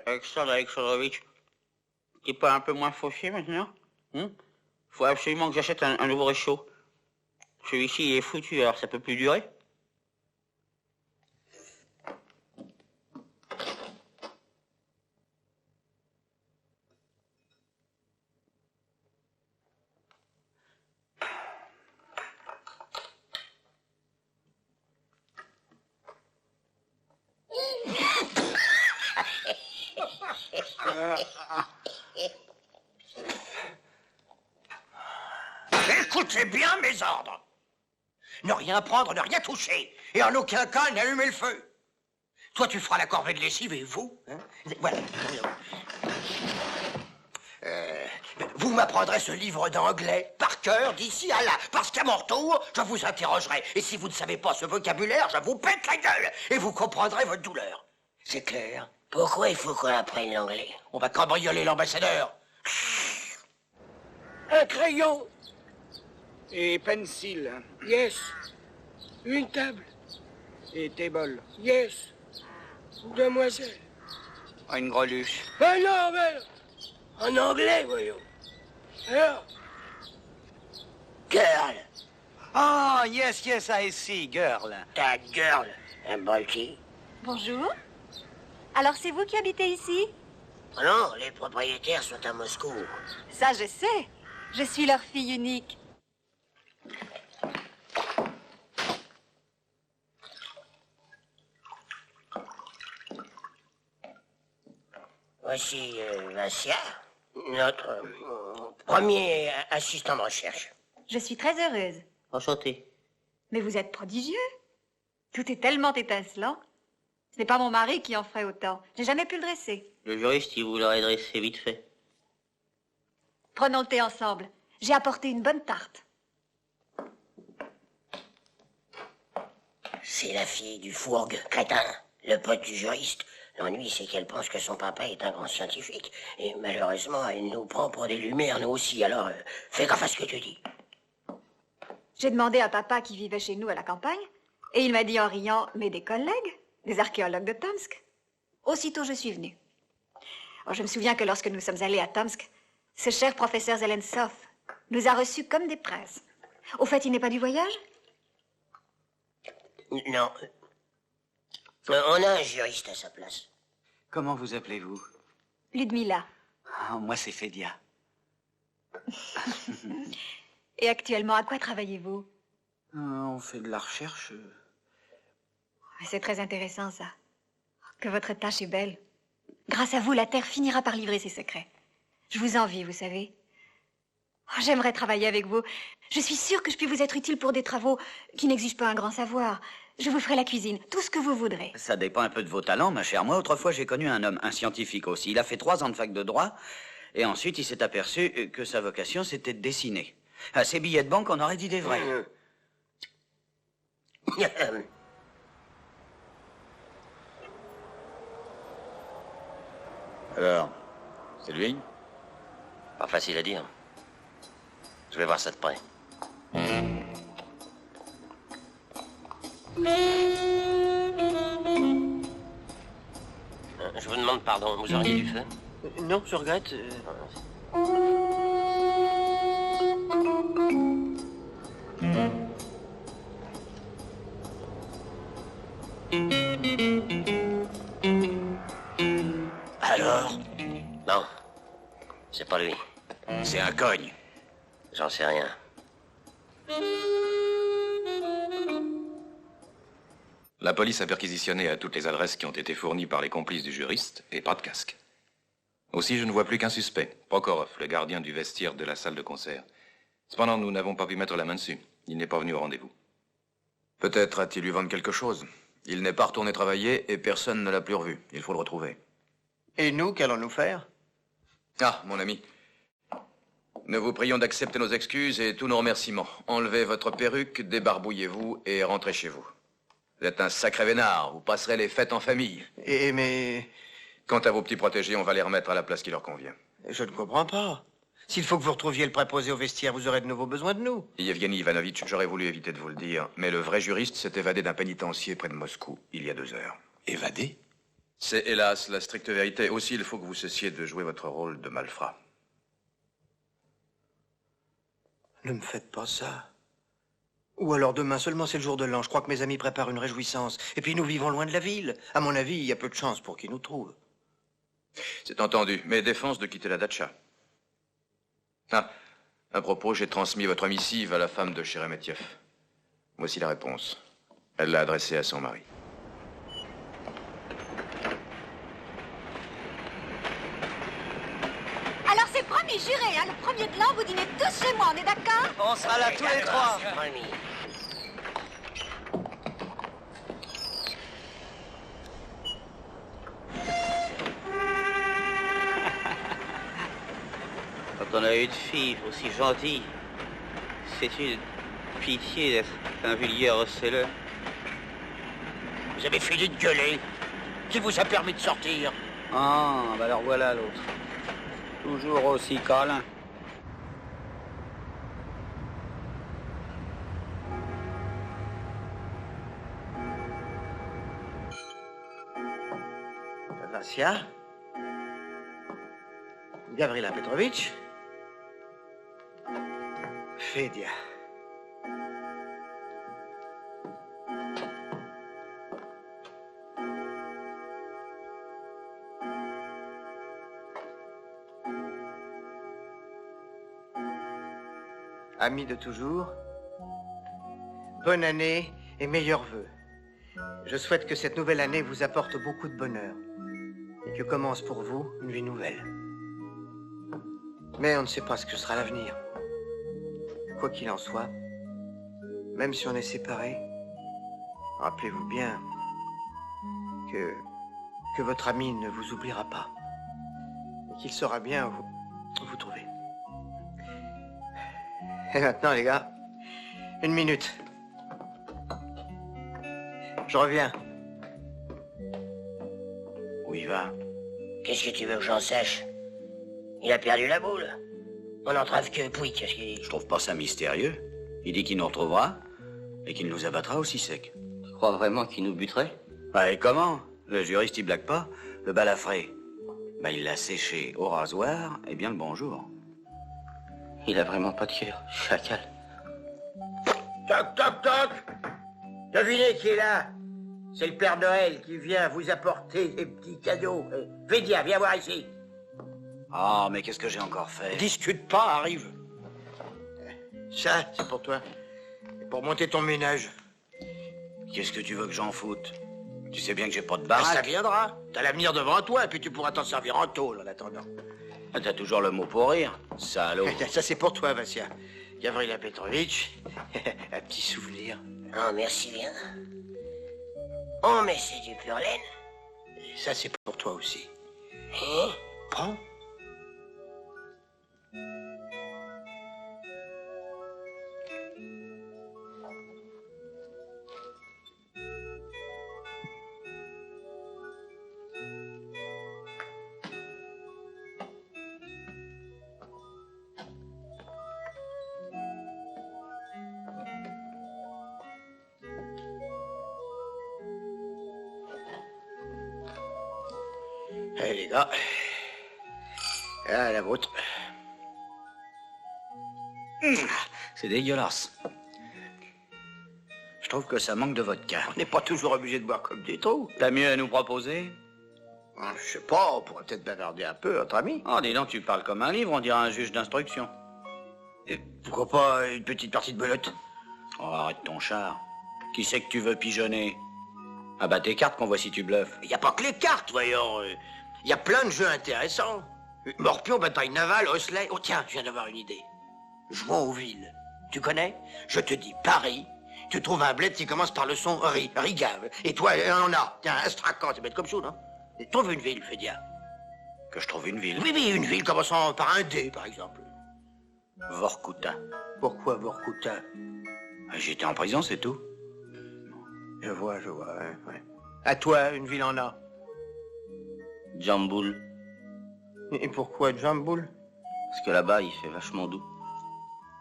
Alexandre Alexandrovitch, t'es pas un peu moins fauché maintenant? Faut absolument que j'achète un nouveau réchaud. Celui-ci il est foutu, alors ça peut plus durer. Écoutez bien mes ordres. Ne rien prendre, ne rien toucher. Et en aucun cas n'allumer le feu. Toi, tu feras la corvée de lessive et vous, hein, voilà. Vous m'apprendrez ce livre d'anglais par cœur d'ici à là. Parce qu'à mon retour, je vous interrogerai. Et si vous ne savez pas ce vocabulaire, je vous pète la gueule. Et vous comprendrez votre douleur. C'est clair? Pourquoi il faut qu'on apprenne l'anglais? On va cambrioler l'ambassadeur. Un crayon. Et pencil. Yes. Une table. Et table. Yes. Demoiselle. Une greluche. Ben non, mais... En anglais, voyons. Alors? Girl. Oh, yes, yes, I see, girl. Ta girl, un bolti. Bonjour. Alors c'est vous qui habitez ici? Oh non, les propriétaires sont à Moscou. Ça je sais. Je suis leur fille unique. Voici Vassia, notre premier assistant de recherche. Je suis très heureuse. Enchanté. Mais vous êtes prodigieux. Tout est tellement étincelant. Ce n'est pas mon mari qui en ferait autant. J'ai jamais pu le dresser. Le juriste, il vous l'aurait dressé vite fait. Prenons le thé ensemble. J'ai apporté une bonne tarte. C'est la fille du fourgue, crétin, le pote du juriste. L'ennui, c'est qu'elle pense que son papa est un grand scientifique. Et malheureusement, elle nous prend pour des lumières, nous aussi. Alors, fais gaffe à ce que tu dis. J'ai demandé à papa qui vivait chez nous à la campagne. Et il m'a dit en riant, mais des collègues, des archéologues de Tomsk. Aussitôt, je suis venue. Oh, je me souviens que lorsque nous sommes allés à Tomsk, ce cher professeur Zelensov nous a reçus comme des princes. Au fait, il n'est pas du voyage? Non. On a un juriste à sa place. Comment vous appelez-vous? Ludmila. Ah, moi, c'est Fédia. Et actuellement, à quoi travaillez-vous? On fait de la recherche. C'est très intéressant, ça. Que votre tâche est belle. Grâce à vous, la Terre finira par livrer ses secrets. Je vous envie, vous savez. Oh, j'aimerais travailler avec vous. Je suis sûre que je puis vous être utile pour des travaux qui n'exigent pas un grand savoir. Je vous ferai la cuisine, tout ce que vous voudrez. Ça dépend un peu de vos talents, ma chère. Moi, autrefois, j'ai connu un homme, un scientifique aussi. Il a fait 3 ans de fac de droit, et ensuite, il s'est aperçu que sa vocation, c'était de dessiner. À ses billets de banque, on aurait dit des vrais. Alors, c'est lui? Pas facile à dire. Je vais voir ça de près. Je vous demande pardon, vous auriez du feu? Non, je regrette. Alors? Non, c'est pas lui. C'est un cogne. J'en sais rien. La police a perquisitionné à toutes les adresses qui ont été fournies par les complices du juriste et pas de casque. Aussi, je ne vois plus qu'un suspect, Prokhorov, le gardien du vestiaire de la salle de concert. Cependant, nous n'avons pas pu mettre la main dessus. Il n'est pas venu au rendez-vous. Peut-être a-t-il lui vendre quelque chose. Il n'est pas retourné travailler et personne ne l'a plus revu. Il faut le retrouver. Et nous, qu'allons-nous faire? Ah, mon ami. Nous vous prions d'accepter nos excuses et tous nos remerciements. Enlevez votre perruque, débarbouillez-vous et rentrez chez vous. Vous êtes un sacré vénard, vous passerez les fêtes en famille. Mais... Quant à vos petits protégés, on va les remettre à la place qui leur convient. Je ne comprends pas. S'il faut que vous retrouviez le préposé au vestiaire, vous aurez de nouveau besoin de nous. Yevgeny Ivanovitch, j'aurais voulu éviter de vous le dire, mais le vrai juriste s'est évadé d'un pénitencier près de Moscou, il y a 2 heures. Évadé? C'est hélas la stricte vérité. Aussi, il faut que vous cessiez de jouer votre rôle de malfrat. Ne me faites pas ça. Ou alors demain seulement, c'est le jour de l'an. Je crois que mes amis préparent une réjouissance. Et puis nous vivons loin de la ville. À mon avis, il y a peu de chances pour qu'ils nous trouvent. C'est entendu, mais défense de quitter la datcha. Ah, à propos, j'ai transmis votre missive à la femme de Sheremetyev. Voici la réponse. Elle l'a adressée à son mari. Alors c'est promis, juré, hein, le premier de l'an, vous dînez tous chez moi, on est d'accord? On sera là tous les 3. Quand on a une fille aussi gentille, c'est une pitié d'être un vulgaire receleur. Vous avez fini de gueuler. Qui vous a permis de sortir? Ah, bah alors voilà l'autre. Toujours aussi câlin. Vassia, Gavrila Petrovitch, Fédia. Amis de toujours, bonne année et meilleurs vœux. Je souhaite que cette nouvelle année vous apporte beaucoup de bonheur et que commence pour vous une vie nouvelle. Mais on ne sait pas ce que sera l'avenir. Quoi qu'il en soit, même si on est séparés, rappelez-vous bien que votre ami ne vous oubliera pas et qu'il saura bien vous trouver. Et maintenant, les gars, 1 minute. Je reviens. Où il va? Qu'est-ce que tu veux que j'en sache? Il a perdu la boule. On n'entrave que Pouic, qu'est-ce qu'il dit? Je trouve pas ça mystérieux. Il dit qu'il nous retrouvera et qu'il nous abattra aussi sec. Tu crois vraiment qu'il nous buterait? Bah et comment? Le juriste il blague pas. Le balafré, bah il l'a séché au rasoir, et bien le bonjour. Il a vraiment pas de cœur, chacal. Toc, toc, toc! Devinez qui est là? C'est le Père Noël qui vient vous apporter des petits cadeaux. Fédia, viens voir ici. Ah, mais qu'est-ce que j'ai encore fait? Discute pas, arrive. Ça, c'est pour toi. Et pour monter ton ménage. Qu'est-ce que tu veux que j'en foute? Tu sais bien que j'ai pas de Ben, baraque. ça viendra. T'as l'avenir devant toi, et puis tu pourras t'en servir en tôle en attendant. Ah, t'as toujours le mot pour rire, salaud. Ça, c'est pour toi, Vassia. Gavrila Petrovitch, un petit souvenir. Oh, merci bien. Oh, mais c'est du pur laine. Et ça, c'est pour toi aussi. Hein? Prends. Allez, les gars. Ah, la vôtre. C'est dégueulasse. Je trouve que ça manque de vodka. On n'est pas toujours obligé de boire comme des trous. T'as mieux à nous proposer? Je sais pas, on pourrait peut-être bavarder un peu entre amis. Oh, dis donc, tu parles comme un livre, on dirait un juge d'instruction. Et pourquoi pas une petite partie de belote? Oh, arrête ton char. Qui c'est que tu veux pigeonner? Ah bah tes cartes qu'on voit si tu bluffes. Il n'y a pas que les cartes, voyons. Il y a plein de jeux intéressants. Morpion, bataille navale, Osley. Oh tiens, je viens d'avoir une idée. Jouons aux villes. Tu connais? Je te dis Paris. Tu trouves un bled qui commence par le son ri, rigave. Et toi, on en a. Tiens, Astrakhan, c'est bête comme ça, non? Et trouve une ville, Fédia. Que je trouve une ville? Oui, oui, une ville commençant par un D, par exemple. Vorkuta. Pourquoi Vorkuta? J'étais en prison, c'est tout. Je vois, ouais. À toi, une ville en A. Djamboul. Et pourquoi Djamboul? Parce que là-bas, il fait vachement doux.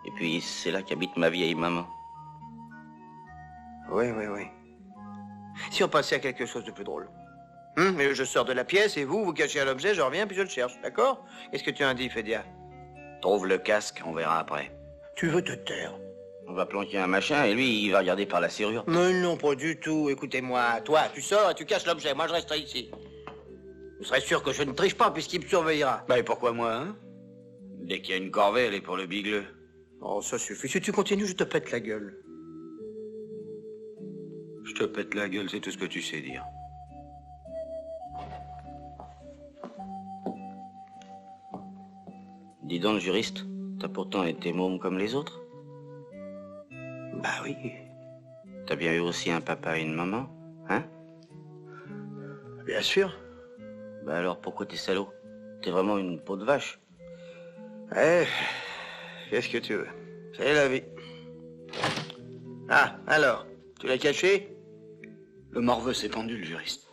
Et puis, c'est là qu'habite ma vieille maman. Oui. Si on passait à quelque chose de plus drôle. Mais je sors de la pièce et vous cachez à l'objet, je reviens puis je le cherche, d'accord? Qu'est-ce que tu en dis, Fédia? Trouve le casque, on verra après. Tu veux te taire? On va planquer un machin et lui, il va regarder par la serrure. Mais non, pas du tout. Écoutez-moi, toi, tu sors et tu caches l'objet. Moi, je resterai ici. Vous serez sûr que je ne triche pas puisqu'il me surveillera. Bah et pourquoi moi, hein? Dès qu'il y a une corvée, elle est pour le bigleux. Oh, ça suffit. Si tu continues, je te pète la gueule. Je te pète la gueule, c'est tout ce que tu sais dire. Dis donc, juriste, t'as pourtant été môme comme les autres. Bah oui. T'as bien eu aussi un papa et une maman, hein? Bien sûr. Bah alors, pourquoi t'es salaud? T'es vraiment une peau de vache. Eh, qu'est-ce que tu veux? C'est la vie. Ah, alors, tu l'as caché? Le morveux s'est pendu, le juriste.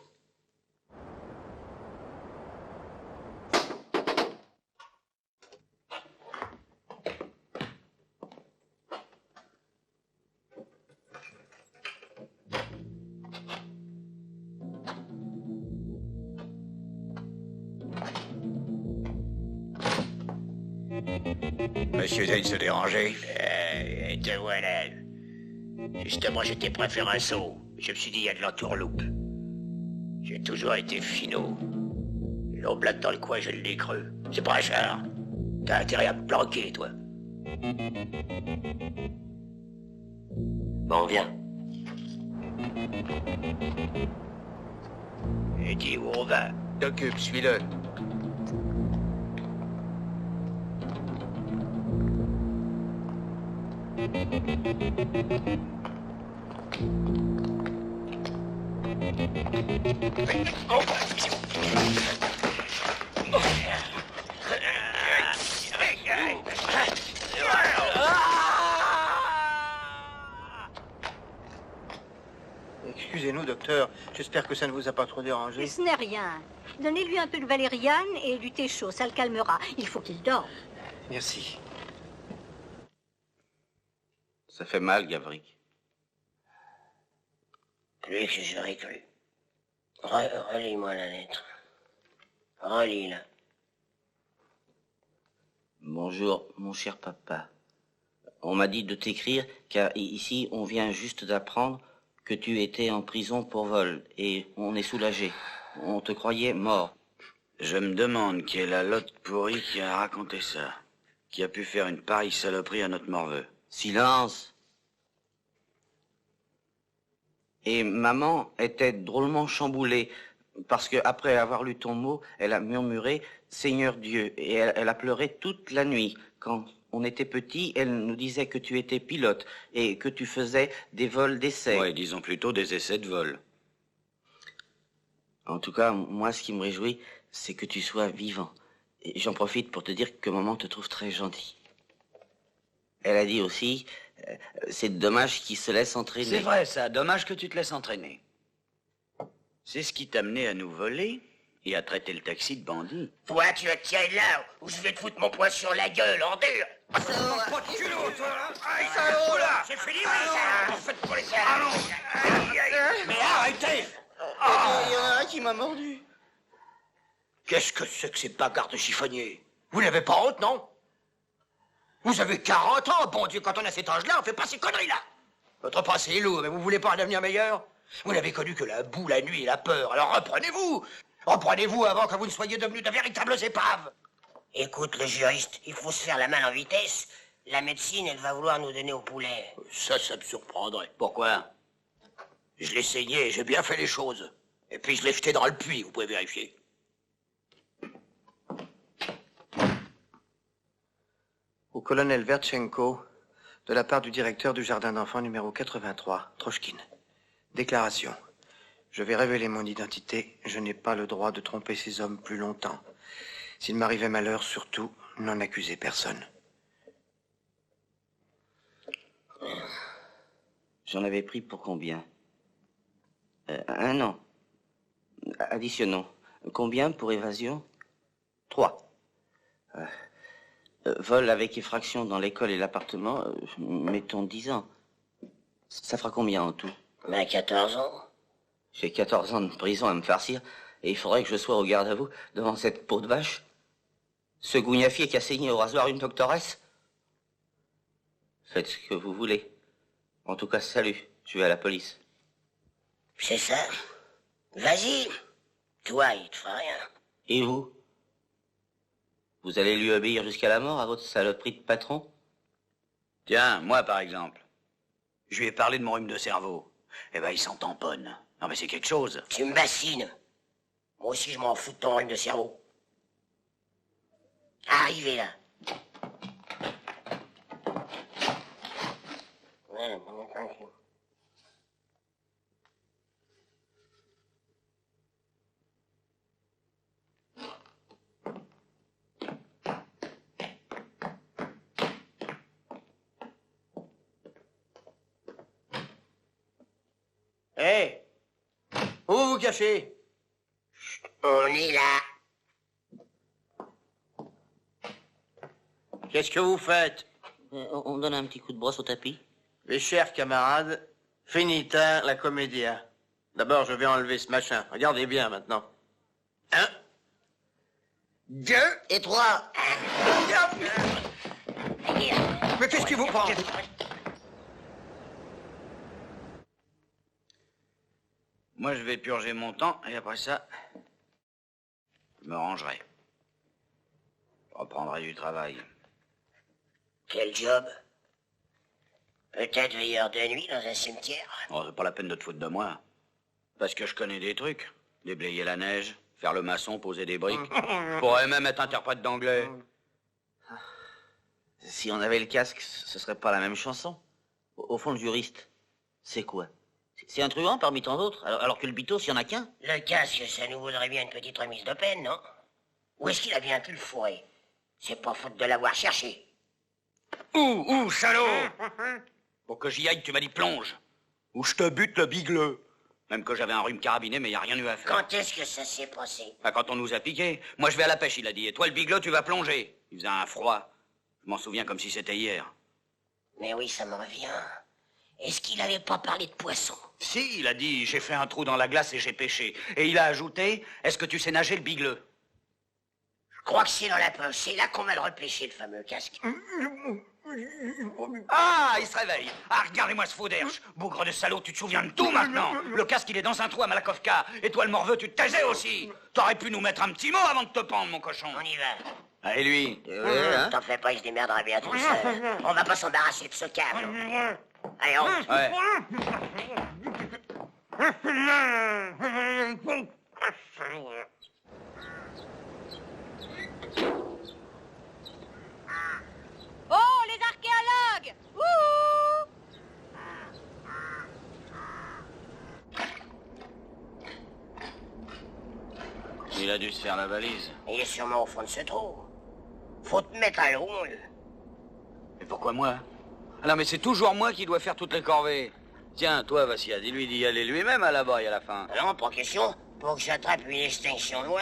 Monsieur vient de se déranger. Te voilà. Justement, j'étais prêt à faire un saut. Je me suis dit, il y a de l'entourloupe. J'ai toujours été finot. L'oblate dans le coin, je l'ai creux. C'est pas un char. T'as intérêt à me planquer, toi. Bon, viens. Et dis où on va? T'occupe, suis-le. Excusez-nous, docteur. J'espère que ça ne vous a pas trop dérangé. Ce n'est rien. Donnez-lui un peu de valériane et du thé chaud, ça le calmera. Il faut qu'il dorme. Merci. Ça fait mal, Gavrik. Plus que j'aurais cru. Relis-moi la lettre. Relis-la. Bonjour, mon cher papa. On m'a dit de t'écrire, car ici, on vient juste d'apprendre que tu étais en prison pour vol, et on est soulagé. On te croyait mort. Je me demande qui est la lotte pourrie qui a raconté ça. Qui a pu faire une pareille saloperie à notre morveux. Silence. Et maman était drôlement chamboulée, parce que après avoir lu ton mot, elle a murmuré « Seigneur Dieu », et elle a pleuré toute la nuit. Quand on était petit, elle nous disait que tu étais pilote, et que tu faisais des vols d'essai. Ouais, disons plutôt des essais de vol. En tout cas, moi, ce qui me réjouit, c'est que tu sois vivant. Et j'en profite pour te dire que maman te trouve très gentil. Elle a dit aussi, c'est dommage qu'il se laisse entraîner. C'est vrai, ça. Dommage que tu te laisses entraîner. C'est ce qui t'a amené à nous voler et à traiter le taxi de bandit. Toi, tu te tiens là, ou je vais te foutre mon poing sur la gueule, en dur. Pas de culot, toi, là. Aïe, salaud, là. C'est fini, oui, ça. Faites pour les salauds. Ah non. Aïe, aïe. Mais arrêtez. Il y en a un qui m'a mordu. Qu'est-ce que c'est que ces bagarres de chiffonniers? Vous n'avez pas honte, non? Vous avez 40 ans, bon Dieu, quand on a cet âge-là, on fait pas ces conneries-là. Votre passé est lourd, mais vous voulez pas un avenir meilleur? Vous n'avez connu que la boue, la nuit et la peur, alors reprenez-vous. Reprenez-vous avant que vous ne soyez devenus de véritables épaves. Écoute, le juriste, il faut se faire la main en vitesse. La médecine, elle va vouloir nous donner au poulet. Ça me surprendrait. Pourquoi? Je l'ai saigné, j'ai bien fait les choses. Et puis je l'ai jeté dans le puits, vous pouvez vérifier. Au colonel Vertchenko, de la part du directeur du jardin d'enfants numéro 83, Trochkin. Déclaration. Je vais révéler mon identité. Je n'ai pas le droit de tromper ces hommes plus longtemps. S'il m'arrivait malheur, surtout, n'en accusez personne. J'en avais pris pour combien? 1 an. Additionnons. Combien pour évasion? 3. Vol avec effraction dans l'école et l'appartement, mettons 10 ans. Ça fera combien en tout? Ben, 14 ans. J'ai 14 ans de prison à me farcir, et il faudrait que je sois au garde à vous devant cette peau de vache. Ce gougnafier qui a saigné au rasoir une doctoresse. Faites ce que vous voulez. En tout cas, salut, je vais à la police. C'est ça. Vas-y. Toi, il te fera rien. Et vous? Vous allez lui obéir jusqu'à la mort à votre saloperie de patron? Tiens, moi par exemple. Je lui ai parlé de mon rhume de cerveau. Eh ben, il s'en tamponne. Non mais c'est quelque chose. Tu me bassines. Moi aussi, je m'en fous de ton rhume de cerveau. Arrivez là. Ouais, tranquille. Hé, hey, où vous vous cachez? On est là. Qu'est-ce que vous faites? On donne un petit coup de brosse au tapis. Mes chers camarades, finita la comédia. D'abord, je vais enlever ce machin. Regardez bien maintenant. 1, 2 et 3. Mais qu'est-ce qui vous prend? Moi, je vais purger mon temps, et après ça, je me rangerai. Je reprendrai du travail. Quel job? Peut-être veilleur de nuit dans un cimetière? Oh, c'est pas la peine de te foutre de moi. Parce que je connais des trucs. Déblayer la neige, faire le maçon, poser des briques. Je pourrais même être interprète d'anglais. Si on avait le casque, ce serait pas la même chanson. Au fond, le juriste, c'est quoi? C'est un truand parmi tant d'autres, alors que le bitos, il y en a qu'un. Le casque, ça nous vaudrait bien une petite remise de peine, non? Où est-ce qu'il a bien pu le fourrer? C'est pas faute de l'avoir cherché. Ouh, salaud! Pour que j'y aille, tu m'as dit plonge. Ou je te bute le bigleux. Même que j'avais un rhume carabiné, mais y a rien eu à faire. Quand est-ce que ça s'est passé? Bah, quand on nous a piqué. Moi, je vais à la pêche, il a dit. Et toi, le bigleux, tu vas plonger. Il faisait un froid. Je m'en souviens comme si c'était hier. Mais oui, ça me revient. Est-ce qu'il avait pas parlé de poisson? Si, il a dit, j'ai fait un trou dans la glace et j'ai pêché. Et il a ajouté, est-ce que tu sais nager le bigleux? Je crois que c'est dans la poche. C'est là qu'on va le repêcher, le fameux casque. Ah, il se réveille. Ah, regardez-moi ce faux d'herche. Bougre de salaud, tu te souviens de tout maintenant. Le casque, il est dans un trou à Malakovka. Et toi, le morveux, tu te taisais aussi. T'aurais pu nous mettre un petit mot avant de te pendre, mon cochon. On y va. Ah, et lui? T'en fais pas, il se démerdera bien tout seul. On va pas s'embarrasser de ce câble. Allez, on rentre. Ouais. Oh, les archéologues! Wouhou! Il a dû se faire la valise. Il est sûrement au fond de ce trou. Faut te mettre à l'eau, mon vieux. Mais pourquoi moi? Ah non, mais c'est toujours moi qui dois faire toutes les corvées. Tiens, toi, Vassia, dis-lui d'y aller lui-même à la baille à la fin. Non, pas question. Pour que j'attrape une extinction loin.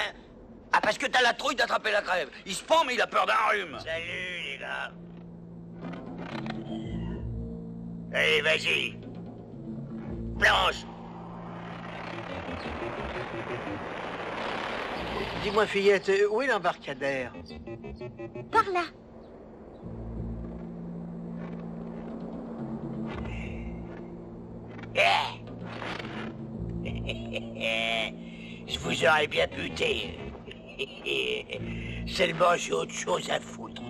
Ah, parce que t'as la trouille d'attraper la crève. Il se pend, mais il a peur d'un rhume. Salut, les gars. Allez, vas-y. Plonge. Dis-moi, fillette, où est l'embarcadère? Par là. Je vous aurais bien buté. Seulement, j'ai autre chose à foutre.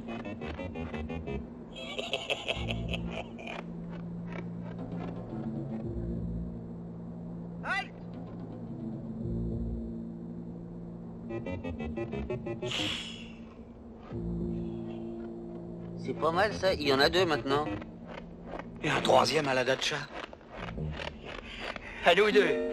C'est pas mal, ça. Il y en a 2 maintenant. Et un troisième à la datcha. À nous 2.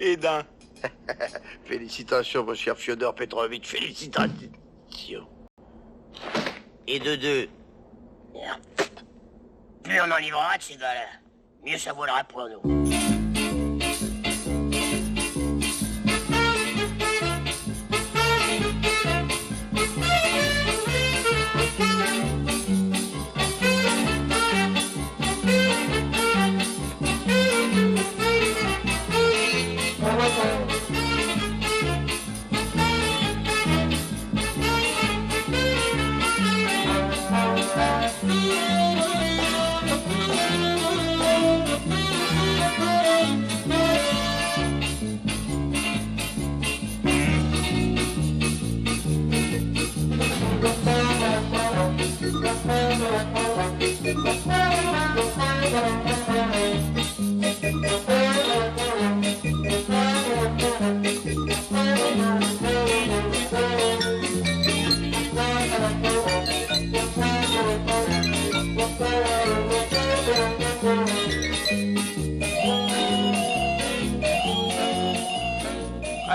Et d'un. Félicitations, mon cher Fyodor Petrovitch, félicitations. Et de deux. Plus on en livrera de ces gars-là, mieux ça vaudra pour nous.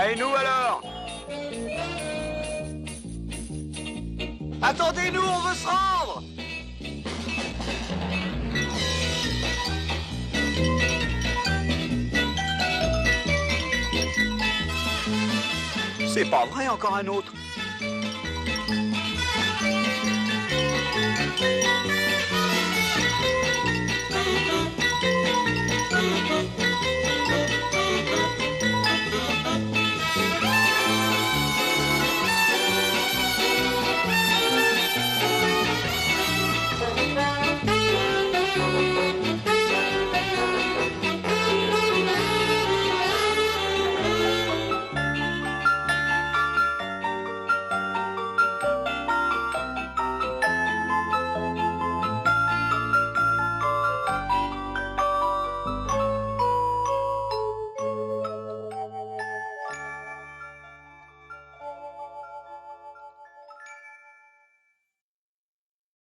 Et nous alors? Attendez-nous, on veut se rendre! C'est pas vrai, encore un autre.